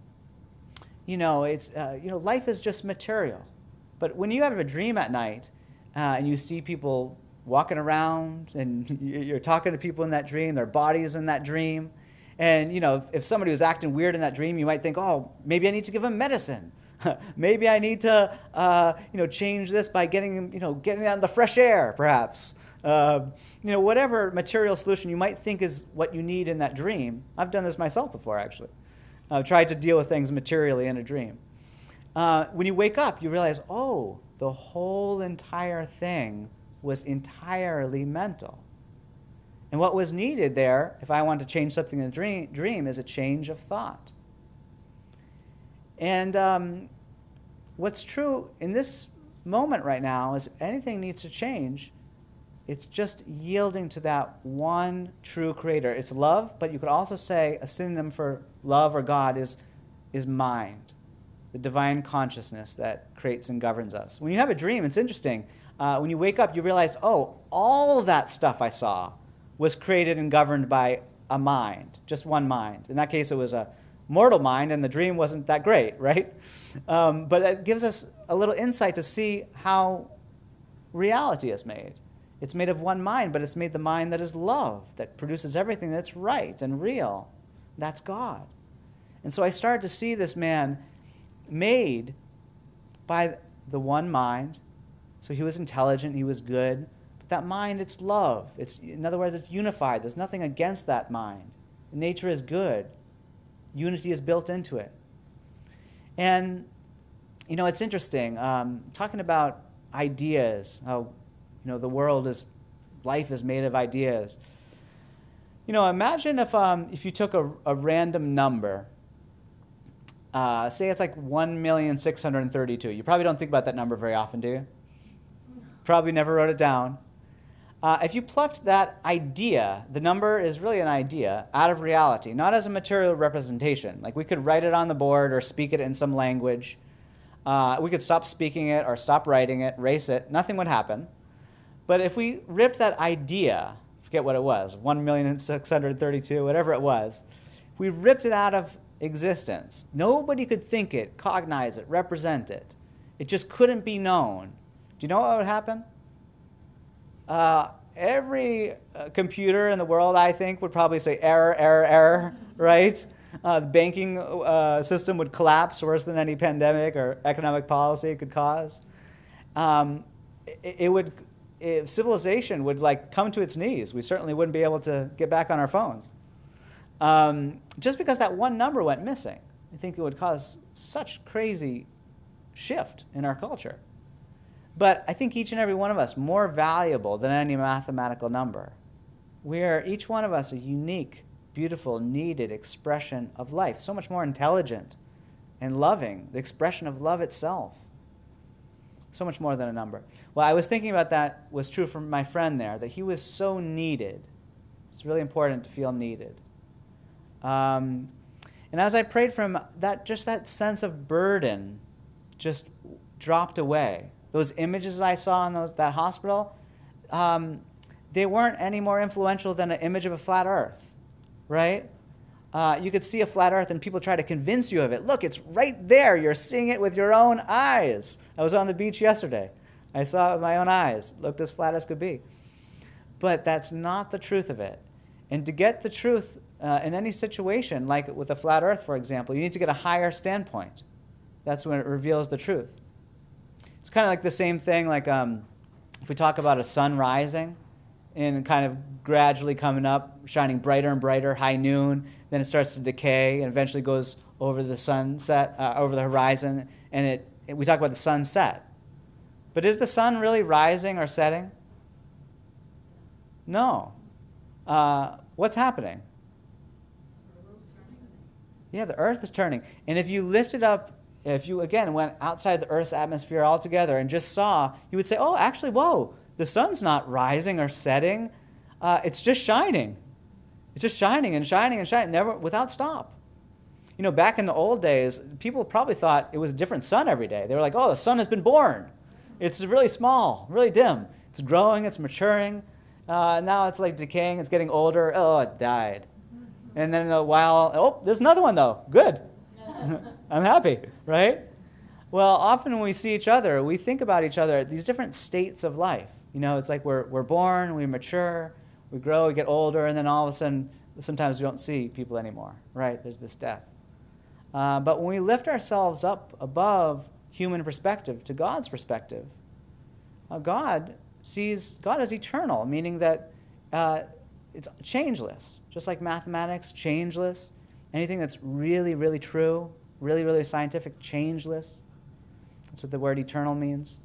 life is just material. But when you have a dream at night and you see people walking around and you're talking to people in that dream, their bodies in that dream, and, if somebody was acting weird in that dream, you might think, oh, maybe I need to give them medicine. Maybe I need to, change this by getting out in the fresh air, perhaps. Whatever material solution you might think is what you need in that dream. I've done this myself before, actually. I've tried to deal with things materially in a dream. When you wake up, you realize, oh, the whole entire thing was entirely mental. And what was needed there, if I wanted to change something in the dream, is a change of thought. And what's true in this moment right now is if anything needs to change, it's just yielding to that one true creator. It's love, but you could also say a synonym for love or God is mind, the divine consciousness that creates and governs us. When you have a dream, it's interesting. When you wake up, you realize, oh, all that stuff I saw was created and governed by a mind, just one mind. In that case, it was a mortal mind, and the dream wasn't that great, right? But it gives us a little insight to see how reality is made. It's made of one mind, but it's made the mind that is love, that produces everything that's right and real. That's God. And so I started to see this man made by the one mind. So he was intelligent, he was good. But that mind, it's love. In other words, it's unified. There's nothing against that mind. Nature is good. Unity is built into it. And, it's interesting, talking about ideas, how, life is made of ideas. Imagine if you took a random number, say it's like 1,632,000. You probably don't think about that number very often, do you? Probably never wrote it down. If you plucked that idea, the number is really an idea, out of reality, not as a material representation. Like we could write it on the board or speak it in some language. We could stop speaking it or stop writing it, erase it. Nothing would happen. But if we ripped that idea, forget what it was, 1,632,000, whatever it was, if we ripped it out of existence, nobody could think it, cognize it, represent it. It just couldn't be known. Do you know what would happen? Every computer in the world, I think, would probably say error, error, error, right? The banking system would collapse worse than any pandemic or economic policy could cause. Civilization would come to its knees. We certainly wouldn't be able to get back on our phones. Just because that one number went missing, I think it would cause such crazy shift in our culture. But I think each and every one of us more valuable than any mathematical number. We are, each one of us, a unique, beautiful, needed expression of life, so much more intelligent and loving, the expression of love itself. So much more than a number. Well, I was thinking about that was true for my friend there, that he was so needed. It's really important to feel needed. And as I prayed for him, that sense of burden just dropped away. Those images I saw in that hospital, they weren't any more influential than an image of a flat earth, right? You could see a flat earth and people try to convince you of it. Look, it's right there. You're seeing it with your own eyes. I was on the beach yesterday. I saw it with my own eyes. It looked as flat as could be. But that's not the truth of it. And to get the truth in any situation, like with a flat earth, for example, you need to get a higher standpoint. That's when it reveals the truth. It's kind of like the same thing, like if we talk about a sun rising and kind of gradually coming up, shining brighter and brighter, high noon, then it starts to decay and eventually goes over the sunset, over the horizon, and we talk about the sunset. But is the sun really rising or setting? No. What's happening? Yeah, the earth is turning. And if you lift it up, if you, again, went outside the Earth's atmosphere altogether and just saw, you would say, oh, actually, whoa, the sun's not rising or setting. It's just shining. It's just shining and shining and shining, never without stop. Back in the old days, people probably thought it was a different sun every day. They were like, oh, the sun has been born. It's really small, really dim. It's growing, it's maturing. Now it's like decaying, it's getting older. Oh, it died. And then in a while, oh, there's another one though. Good. I'm happy, right? Well, often when we see each other, we think about each other at these different states of life. It's like we're born, we mature, we grow, we get older, and then all of a sudden, sometimes we don't see people anymore, right? There's this death. But when we lift ourselves up above human perspective to God's perspective, God is eternal, meaning that it's changeless, just like mathematics, changeless. Anything that's really, really true, really, really scientific, changeless. That's what the word eternal means.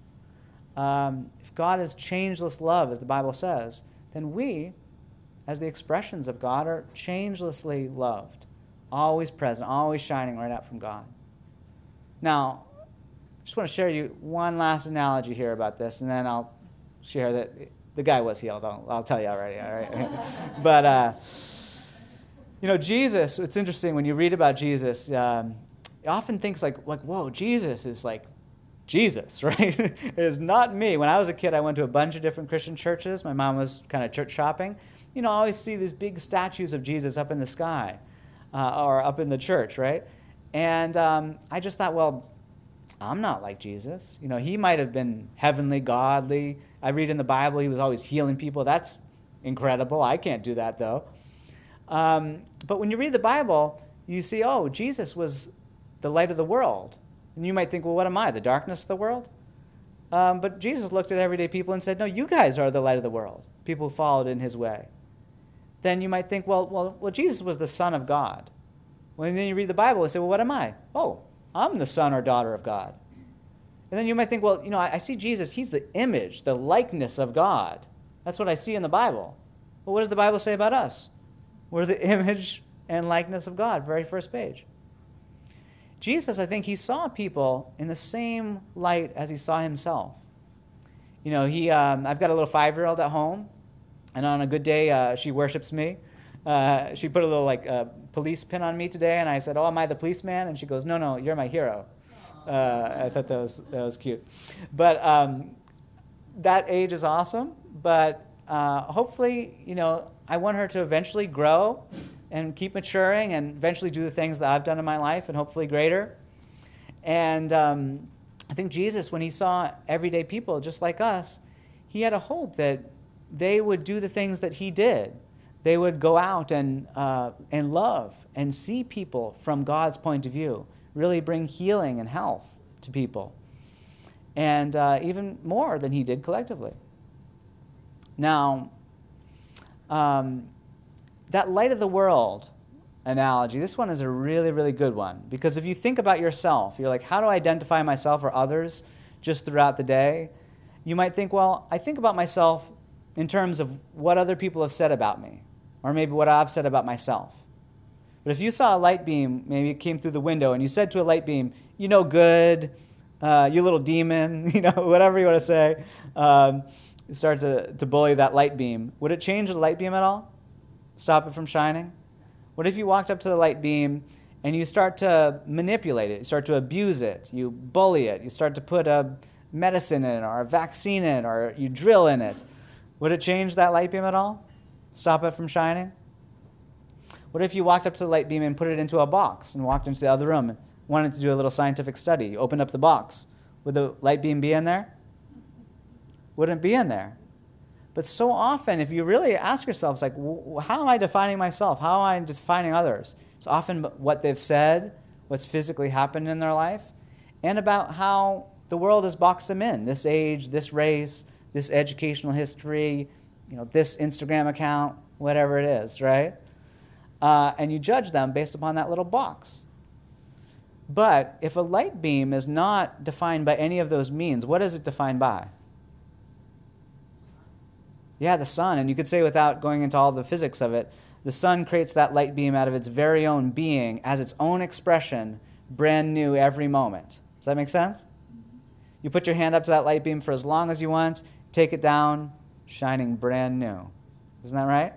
If God is changeless love, as the Bible says, then we, as the expressions of God, are changelessly loved, always present, always shining right out from God. Now, I just want to share you one last analogy here about this, and then I'll share that the guy was healed. I'll tell you already, all right? But, Jesus, it's interesting when you read about Jesus, you often think like, whoa, Jesus is like Jesus, right? It is not me. When I was a kid, I went to a bunch of different Christian churches. My mom was kind of church shopping. I always see these big statues of Jesus up in the sky or up in the church, right? And I just thought, well, I'm not like Jesus. He might have been heavenly, godly. I read in the Bible he was always healing people. That's incredible. I can't do that, though. But when you read the Bible, you see, oh, Jesus was the light of the world. And you might think, well, what am I, the darkness of the world? But Jesus looked at everyday people and said, no, you guys are the light of the world, people who followed in his way. Then you might think, well, Jesus was the Son of God. When then you read the Bible and say, well, what am I? Oh, I'm the son or daughter of God. And then you might think, well, I see Jesus. He's the image, the likeness of God. That's what I see in the Bible. Well, what does the Bible say about us? We're the image and likeness of God, very first page. Jesus, I think he saw people in the same light as he saw himself. I've got a little 5-year-old at home, and on a good day, she worships me. She put a little police pin on me today, and I said, oh, am I the policeman? And she goes, no, you're my hero. I thought that was cute. But that age is awesome, but hopefully, I want her to eventually grow and keep maturing and eventually do the things that I've done in my life and hopefully greater. And I think Jesus, when he saw everyday people just like us, he had a hope that they would do the things that he did. They would go out and love and see people from God's point of view, really bring healing and health to people, and even more than he did collectively. Now, that light of the world analogy, this one is a really, really good one, because if you think about yourself, you're like, how do I identify myself or others just throughout the day? You might think, well, I think about myself in terms of what other people have said about me, or maybe what I've said about myself. But if you saw a light beam, maybe it came through the window, and you said to a light beam, you no good, you little demon, whatever you want to say, start to bully that light beam, would it change the light beam at all? Stop it from shining? What if you walked up to the light beam and you start to manipulate it, you start to abuse it, you bully it, you start to put a medicine in it or a vaccine in it or you drill in it? Would it change that light beam at all? Stop it from shining? What if you walked up to the light beam and put it into a box and walked into the other room and wanted to do a little scientific study? You opened up the box. Would the light beam be in there? Wouldn't be in there. But so often, if you really ask yourselves, like, how am I defining myself? How am I defining others? It's often what they've said, what's physically happened in their life, and about how the world has boxed them in. This age, this race, this educational history, this Instagram account, whatever it is, right? And you judge them based upon that little box. But if a light beam is not defined by any of those means, what is it defined by? Yeah, the sun. And you could say, without going into all the physics of it, the sun creates that light beam out of its very own being as its own expression, brand new every moment. Does that make sense? You put your hand up to that light beam for as long as you want, take it down, shining brand new. Isn't that right?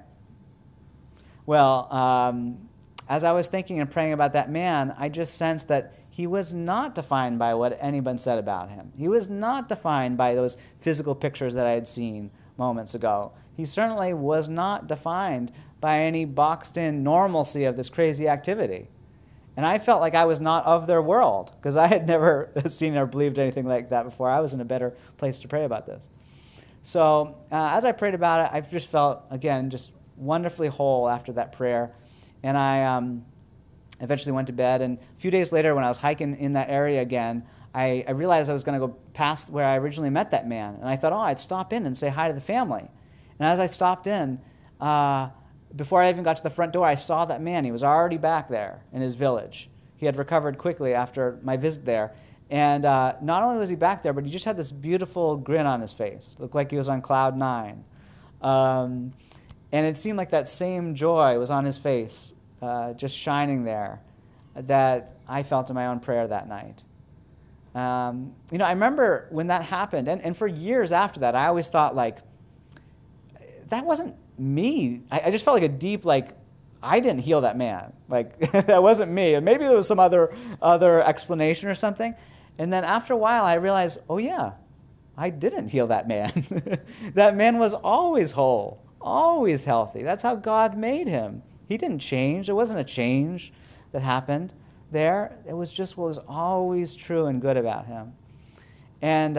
Well, as I was thinking and praying about that man, I just sensed that he was not defined by what anyone said about him. He was not defined by those physical pictures that I had seen moments ago. He certainly was not defined by any boxed-in normalcy of this crazy activity. And I felt like I was not of their world, because I had never seen or believed anything like that before. I was in a better place to pray about this. So as I prayed about it, I just felt, again, just wonderfully whole after that prayer. And I eventually went to bed. And a few days later, when I was hiking in that area again, I realized I was going to go past where I originally met that man. And I thought, I'd stop in and say hi to the family. And as I stopped in, before I even got to the front door, I saw that man. He was already back there in his village. He had recovered quickly after my visit there. And not only was he back there, but he just had this beautiful grin on his face. Looked like he was on cloud 9. And it seemed like that same joy was on his face, just shining there, that I felt in my own prayer that night. I remember when that happened, and for years after that, I always thought, that wasn't me. I just felt like a deep, I didn't heal that man. That wasn't me. And maybe there was some other explanation or something. And then after a while, I realized, oh yeah, I didn't heal that man. That man was always whole, always healthy. That's how God made him. He didn't change. There wasn't a change that happened there. It was just what was always true and good about him. And,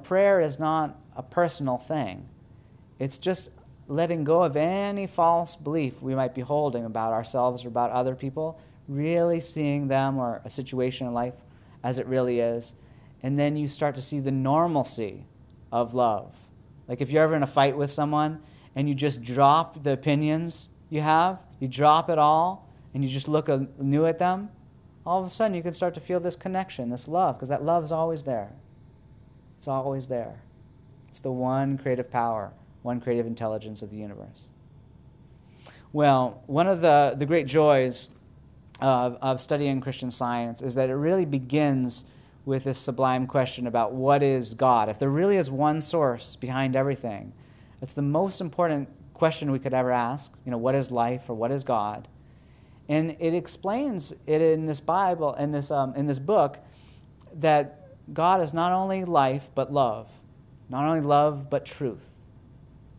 prayer is not a personal thing. It's just letting go of any false belief we might be holding about ourselves or about other people, really seeing them or a situation in life as it really is. And then you start to see the normalcy of love. Like if you're ever in a fight with someone and you just drop the opinions you have, you drop it all, and you just look anew at them, all of a sudden you can start to feel this connection, this love, because that love is always there. It's always there. It's the one creative power, one creative intelligence of the universe. Well, one of the great joys of studying Christian Science is that it really begins with this sublime question about what is God. If there really is one source behind everything, it's the most important question we could ever ask. What is life, or what is God? And it explains it in this Bible, in this book, that God is not only life but love, not only love but truth,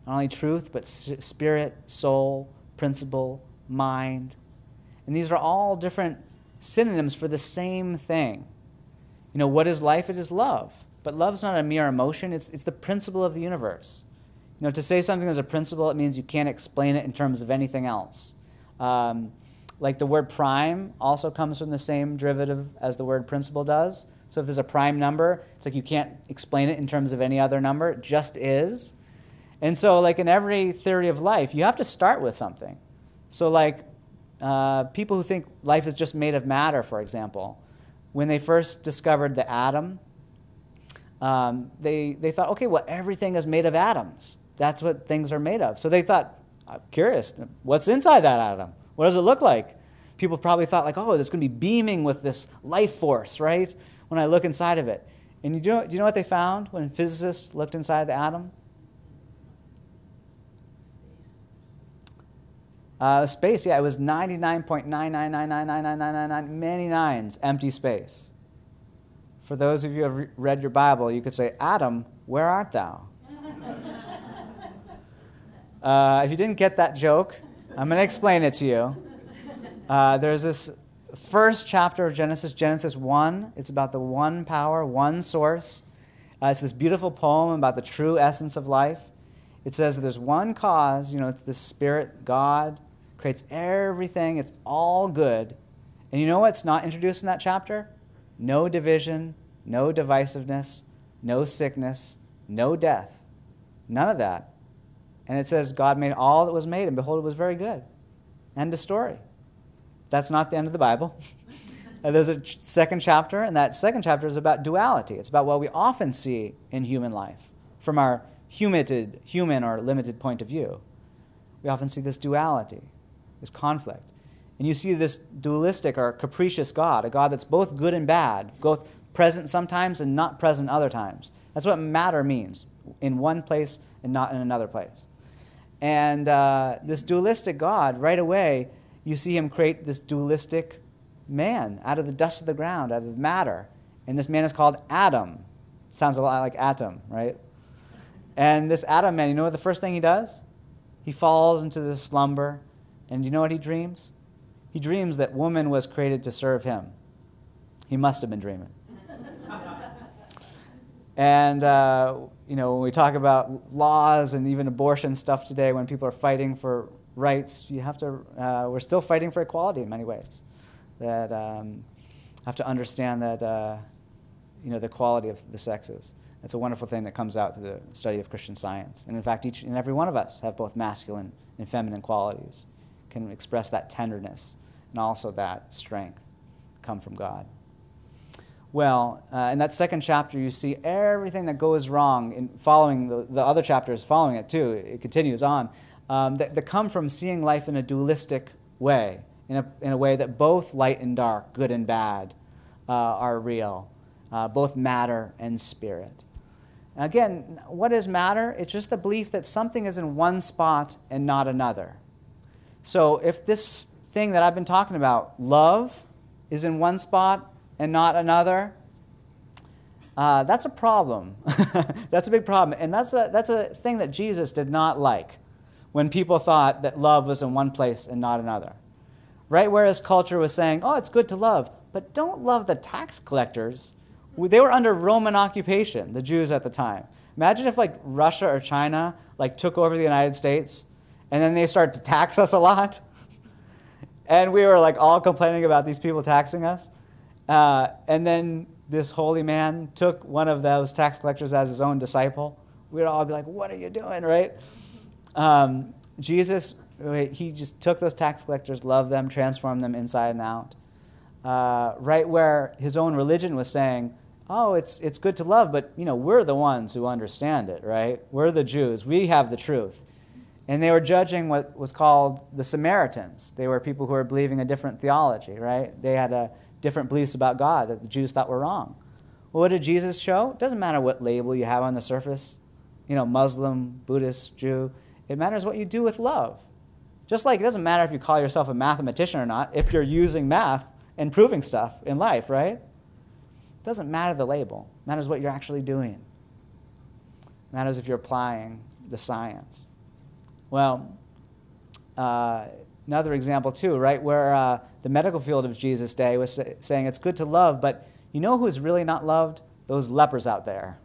not only truth but spirit, soul, principle, mind. And these are all different synonyms for the same thing. What is life? It is love. But love's not a mere emotion. It's the principle of the universe. To say something is a principle, it means you can't explain it in terms of anything else. Like the word prime also comes from the same derivative as the word principle does. So if there's a prime number, it's like you can't explain it in terms of any other number. It just is. And so like in every theory of life, you have to start with something. So like people who think life is just made of matter, for example, when they first discovered the atom, they thought, okay, well, everything is made of atoms. That's what things are made of. So they thought, I'm curious, what's inside that atom? What does it look like? People probably thought like, oh, it's going to be beaming with this life force, right? When I look inside of it. And do you know what they found when physicists looked inside the atom? Space, yeah, it was 99.999999999 many nines, empty space. For those of you who have read your Bible, you could say, Adam, where art thou? If you didn't get that joke, I'm going to explain it to you. There's this first chapter of Genesis, Genesis 1. It's about the one power, one source. It's this beautiful poem about the true essence of life. It says that there's one cause, it's the Spirit, God, creates everything. It's all good. And you know what's not introduced in that chapter? No division, no divisiveness, no sickness, no death. None of that. And it says God made all that was made, and behold, it was very good. End of story. That's not the end of the Bible. There's a second chapter, and that second chapter is about duality. It's about what we often see in human life from our human or limited point of view. We often see this duality, this conflict. And you see this dualistic or capricious God, a God that's both good and bad, both present sometimes and not present other times. That's what matter means, in one place and not in another place. And this dualistic God, right away, you see him create this dualistic man out of the dust of the ground, out of matter. And this man is called Adam. Sounds a lot like atom, right? And this Adam man, you know what the first thing he does? He falls into this slumber. And you know what he dreams? He dreams that woman was created to serve him. He must have been dreaming. And, when we talk about laws and even abortion stuff today, when people are fighting for rights, we're still fighting for equality in many ways. That have to understand that, the quality of the sexes. It's a wonderful thing that comes out through the study of Christian Science. And in fact, each and every one of us have both masculine and feminine qualities, can express that tenderness and also that strength come from God. Well, in that second chapter, you see everything that goes wrong in following the other chapters following it too. It continues on. That come from seeing life in a dualistic way, in a way that both light and dark, good and bad, are real, both matter and spirit. Again, what is matter? It's just the belief that something is in one spot and not another. So if this thing that I've been talking about, love, is in one spot and not another, that's a problem. That's a big problem. And that's a thing that Jesus did not like, when people thought that love was in one place and not another. Right where his culture was saying, oh, it's good to love, but don't love the tax collectors. They were under Roman occupation, the Jews at the time. Imagine if like Russia or China took over the United States and then they started to tax us a lot. And we were all complaining about these people taxing us. And then this holy man took one of those tax collectors as his own disciple. We'd all be like, what are you doing, right? Jesus He just took those tax collectors, loved them, transformed them inside and out. Right where his own religion was saying, oh, it's good to love, but we're the ones who understand it, right? We're the Jews. We have the truth. And they were judging what was called the Samaritans. They were people who were believing a different theology, right? They had different beliefs about God that the Jews thought were wrong. Well, what did Jesus show? It doesn't matter what label you have on the surface, Muslim, Buddhist, Jew. It matters what you do with love. Just like it doesn't matter if you call yourself a mathematician or not, if you're using math and proving stuff in life, right? It doesn't matter the label. It matters what you're actually doing. It matters if you're applying the science. Well, another example too, right, where the medical field of Jesus' day was saying it's good to love, but you know who's really not loved? Those lepers out there.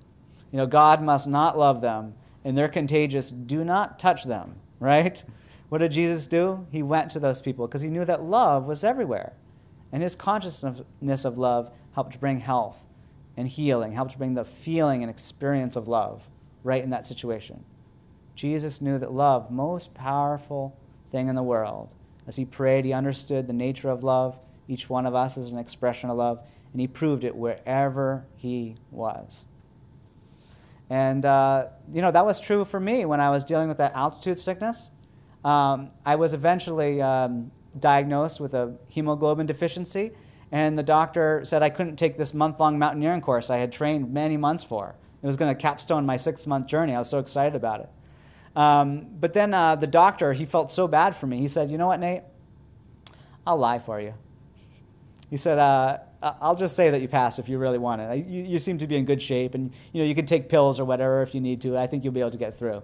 God must not love them, and they're contagious. Do not touch them, right? What did Jesus do? He went to those people because he knew that love was everywhere. And his consciousness of love helped bring health and healing, helped bring the feeling and experience of love right in that situation. Jesus knew that love, most powerful thing in the world. As he prayed, he understood the nature of love. Each one of us is an expression of love, and he proved it wherever he was. And, that was true for me when I was dealing with that altitude sickness. I was eventually diagnosed with a hemoglobin deficiency, and the doctor said I couldn't take this month-long mountaineering course I had trained many months for. It was going to capstone my 6-month journey. I was so excited about it. But then the doctor, he felt so bad for me. He said, you know what, Nate? I'll lie for you. He said, I'll just say that you passed if you really want it. You seem to be in good shape, and you can take pills or whatever if you need to. I think you'll be able to get through.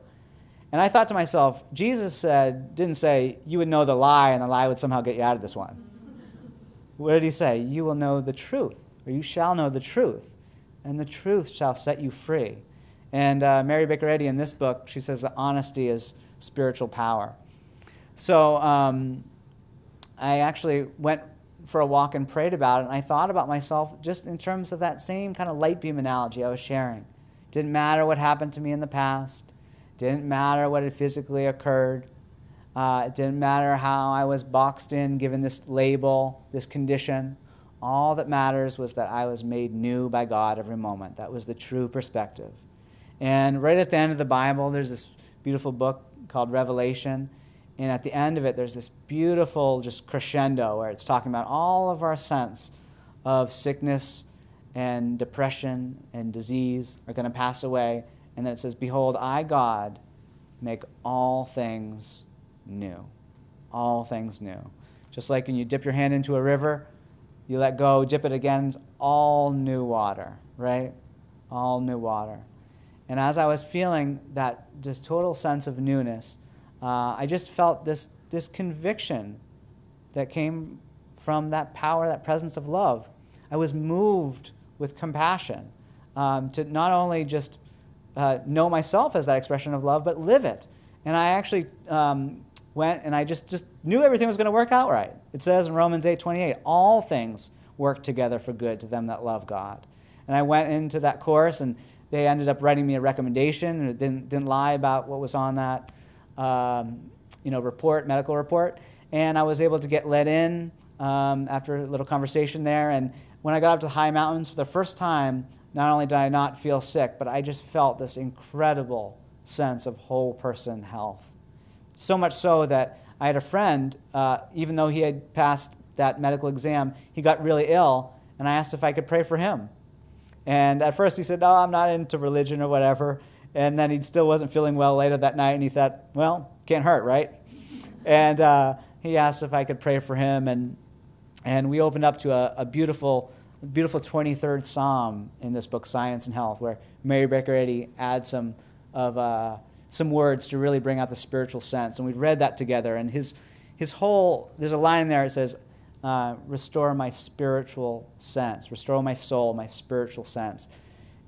And I thought to myself, Jesus didn't say you would know the lie and the lie would somehow get you out of this one. What did he say? You will know the truth, or you shall know the truth, and the truth shall set you free. And Mary Baker Eddy in this book, she says that honesty is spiritual power. So I actually went for a walk and prayed about it, and I thought about myself just in terms of that same kind of light beam analogy I was sharing. Didn't matter what happened to me in the past. Didn't matter what had physically occurred. It didn't matter how I was boxed in, given this label, this condition. All that matters was that I was made new by God every moment. That was the true perspective. And right at the end of the Bible, there's this beautiful book called Revelation. And at the end of it, there's this beautiful just crescendo where it's talking about all of our sense of sickness and depression and disease are going to pass away. And then it says, behold, I, God, make all things new. All things new. Just like when you dip your hand into a river, you let go, dip it again, it's all new water, right? All new water. And as I was feeling that just total sense of newness, I just felt this conviction that came from that power, that presence of love. I was moved with compassion to not only just know myself as that expression of love, but live it. And I actually went and I just knew everything was going to work out right. It says in Romans 8:28, all things work together for good to them that love God. And I went into that course, and they ended up writing me a recommendation, and it didn't lie about what was on that medical report. And I was able to get let in after a little conversation there. And when I got up to the high mountains for the first time, not only did I not feel sick, but I just felt this incredible sense of whole person health. So much so that I had a friend, even though he had passed that medical exam, he got really ill, and I asked if I could pray for him. And at first he said, no, I'm not into religion or whatever. And then he still wasn't feeling well later that night, and he thought, well, can't hurt, right? And he asked if I could pray for him, and we opened up to a beautiful 23rd Psalm in this book, Science and Health, where Mary Baker Eddy adds some words to really bring out the spiritual sense. And we read that together, and his whole, there's a line in there that says, restore my spiritual sense, restore my soul, my spiritual sense.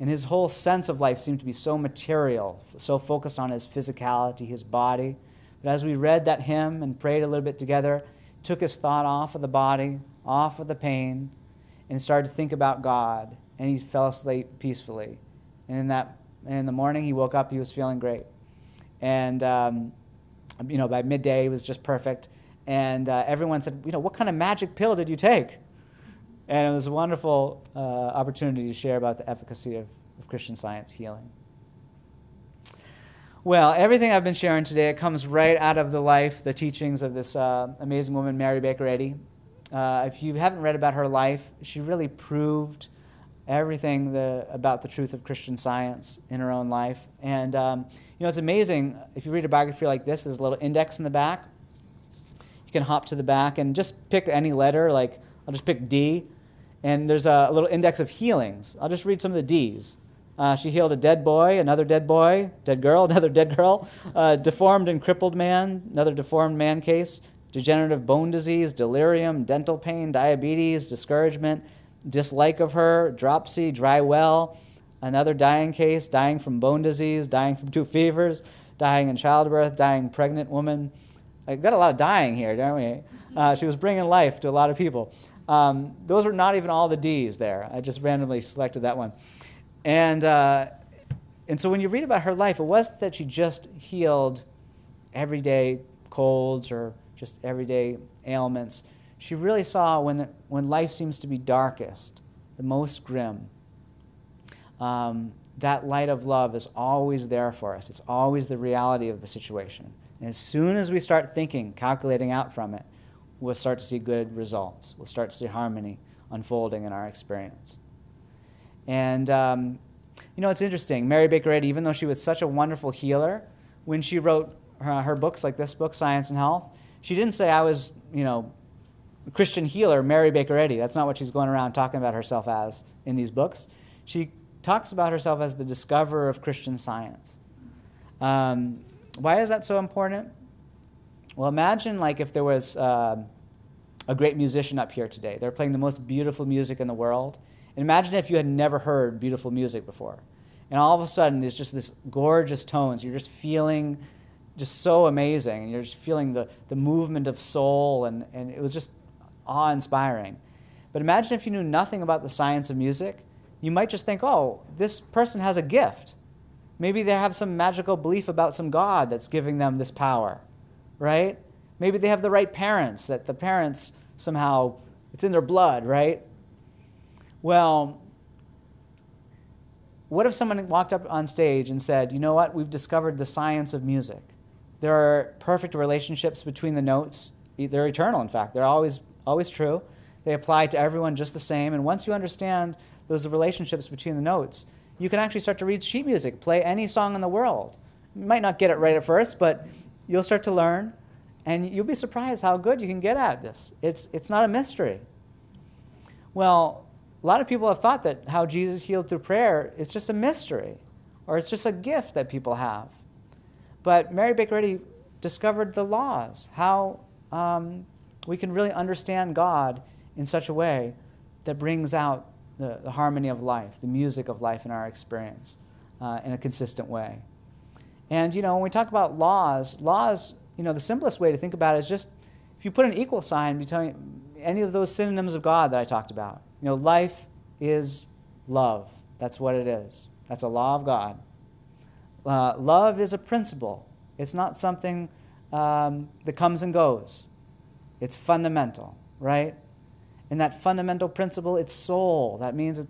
And his whole sense of life seemed to be so material, so focused on his physicality, his body. But as we read that hymn and prayed a little bit together, took his thought off of the body, off of the pain, and started to think about God. And he fell asleep peacefully. And in the morning, he woke up, he was feeling great. And By midday, it was just perfect. And everyone said, what kind of magic pill did you take? And it was a wonderful opportunity to share about the efficacy of Christian Science healing. Well, everything I've been sharing today, it comes right out of the life, the teachings of this amazing woman, Mary Baker Eddy. If you haven't read about her life, she really proved everything about the truth of Christian Science in her own life. And, it's amazing. If you read a biography like this, there's a little index in the back. You can hop to the back and just pick any letter, like I'll just pick D. And there's a little index of healings. I'll just read some of the Ds. She healed a dead boy, another dead boy, dead girl, another dead girl, deformed and crippled man, another deformed man case, degenerative bone disease, delirium, dental pain, diabetes, discouragement, dislike of her, dropsy, dry well, another dying case, dying from bone disease, dying from 2 fevers, dying in childbirth, dying pregnant woman. I've got a lot of dying here, don't we? She was bringing life to a lot of people. Those were not even all the Ds there. I just randomly selected that one. And so when you read about her life, it wasn't that she just healed everyday colds or just everyday ailments. She really saw when life seems to be darkest, the most grim, that light of love is always there for us. It's always the reality of the situation. And as soon as we start thinking, calculating out from it, we'll start to see good results. We'll start to see harmony unfolding in our experience. And, it's interesting. Mary Baker Eddy, even though she was such a wonderful healer, when she wrote her books like this book, Science and Health, she didn't say, I was, Christian healer Mary Baker Eddy. That's not what she's going around talking about herself as in these books. She talks about herself as the discoverer of Christian Science. Why is that so important? Well, imagine like if there was a great musician up here today. They're playing the most beautiful music in the world. And imagine if you had never heard beautiful music before. And all of a sudden, there's just this gorgeous tones. You're just feeling just so amazing. And you're just feeling the movement of soul. And it was just awe-inspiring. But imagine if you knew nothing about the science of music. You might just think, oh, this person has a gift. Maybe they have some magical belief about some God that's giving them this power, right? Maybe they have the right parents, that the parents somehow, it's in their blood, right? Well, what if someone walked up on stage and said, you know what, we've discovered the science of music. There are perfect relationships between the notes. They're eternal, in fact. They're always true. They apply to everyone just the same. And once you understand those relationships between the notes, you can actually start to read sheet music, play any song in the world. You might not get it right at first, but you'll start to learn, and you'll be surprised how good you can get at this. It's not a mystery. Well, a lot of people have thought that how Jesus healed through prayer is just a mystery, or it's just a gift that people have. But Mary Baker Eddy discovered the laws, how we can really understand God in such a way that brings out the harmony of life, the music of life in our experience in a consistent way. And, when we talk about laws, the simplest way to think about it is just if you put an equal sign between any of those synonyms of God that I talked about. Life is love. That's what it is. That's a law of God. Love is a principle. It's not something that comes and goes. It's fundamental, right? And that fundamental principle, it's soul. That means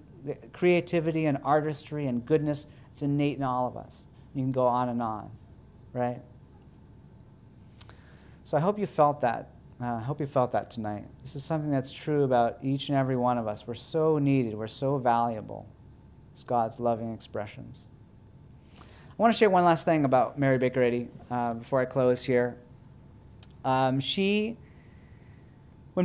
creativity and artistry and goodness. It's innate in all of us. You can go on and on, right? So I hope you felt that. I hope you felt that tonight. This is something that's true about each and every one of us. We're so needed. We're so valuable. It's God's loving expressions. I want to share one last thing about Mary Baker Eddy before I close here. When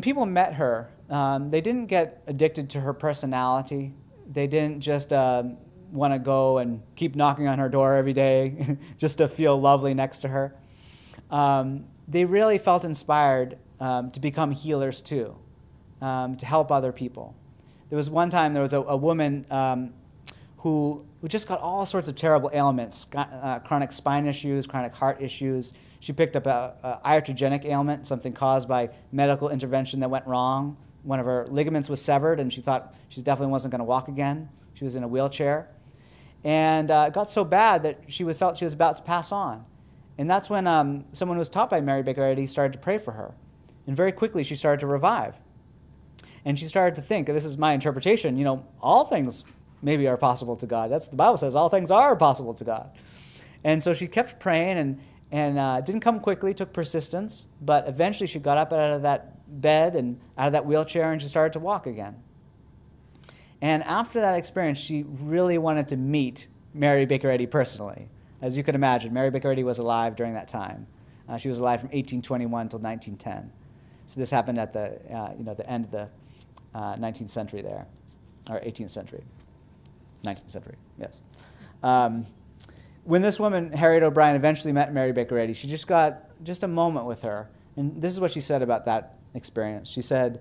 people met her, they didn't get addicted to her personality. They didn't just want to go and keep knocking on her door every day just to feel lovely next to her. They really felt inspired to become healers too, to help other people. There was one time there was a woman who just got all sorts of terrible ailments, chronic spine issues, chronic heart issues. She picked up a iatrogenic ailment, something caused by medical intervention that went wrong. One of her ligaments was severed, and she thought she definitely wasn't going to walk again. She was in a wheelchair. And it got so bad that she felt she was about to pass on. And that's when someone who was taught by Mary Baker Eddy started to pray for her. And very quickly she started to revive. And she started to think, this is my interpretation, all things maybe are possible to God. That's the Bible says all things are possible to God. And so she kept praying, and it didn't come quickly, took persistence, but eventually she got up out of that bed and out of that wheelchair, and she started to walk again. And after that experience, she really wanted to meet Mary Baker Eddy personally. As you can imagine, Mary Baker Eddy was alive during that time. She was alive from 1821 until 1910. So this happened at the end of the 19th century there, or 18th century. 19th century, yes. When this woman, Harriet O'Brien, eventually met Mary Baker Eddy, she just got a moment with her. And this is what she said about that experience. She said,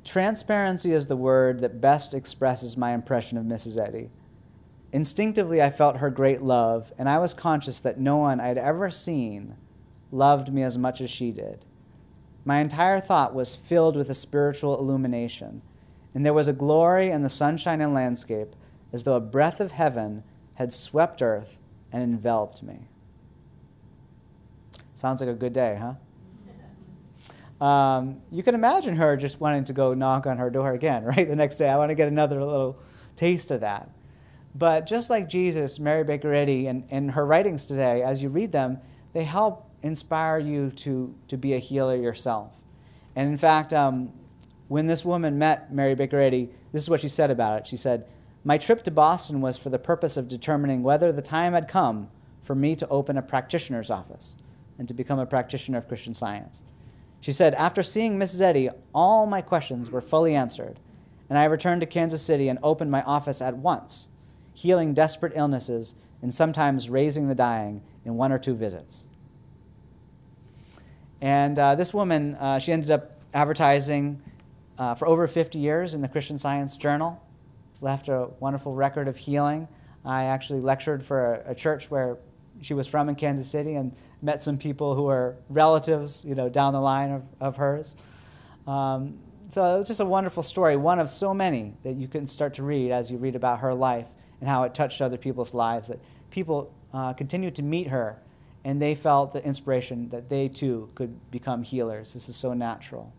"Transparency is the word that best expresses my impression of Mrs. Eddy. Instinctively, I felt her great love, and I was conscious that no one I had ever seen loved me as much as she did. My entire thought was filled with a spiritual illumination, and there was a glory in the sunshine and landscape as though a breath of heaven had swept earth and enveloped me." Sounds like a good day, huh? You can imagine her just wanting to go knock on her door again, right? The next day, I want to get another little taste of that. But just like Jesus, Mary Baker Eddy, and her writings today, as you read them, they help inspire you to be a healer yourself. And in fact, when this woman met Mary Baker Eddy, this is what she said about it. She said, "My trip to Boston was for the purpose of determining whether the time had come for me to open a practitioner's office and to become a practitioner of Christian Science." She said, "After seeing Mrs. Eddy, all my questions were fully answered, and I returned to Kansas City and opened my office at once, healing desperate illnesses and sometimes raising the dying in 1 or 2 visits." And this woman, she ended up advertising for over 50 years in the Christian Science Journal, left a wonderful record of healing. I actually lectured for a church where she was from in Kansas City and met some people who were relatives, down the line of hers. So it was just a wonderful story, one of so many that you can start to read as you read about her life and how it touched other people's lives, that people continued to meet her, and they felt the inspiration that they too could become healers. This is so natural.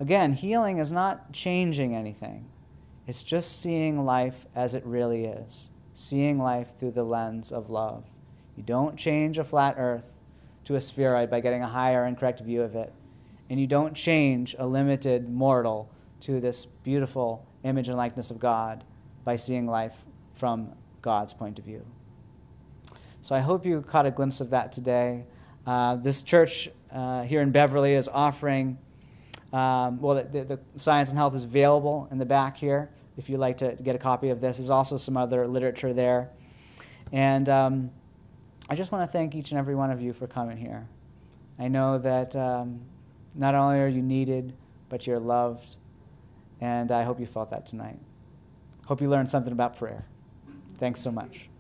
Again, healing is not changing anything. It's just seeing life as it really is, seeing life through the lens of love. You don't change a flat earth to a spheroid by getting a higher and correct view of it. And you don't change a limited mortal to this beautiful image and likeness of God by seeing life from God's point of view. So I hope you caught a glimpse of that today. This church here in Beverly is offering, the Science and Health is available in the back here if you'd like to get a copy of this. There's also some other literature there. And I just want to thank each and every one of you for coming here. I know that not only are you needed, but you're loved. And I hope you felt that tonight. Hope you learned something about prayer. Thanks so much.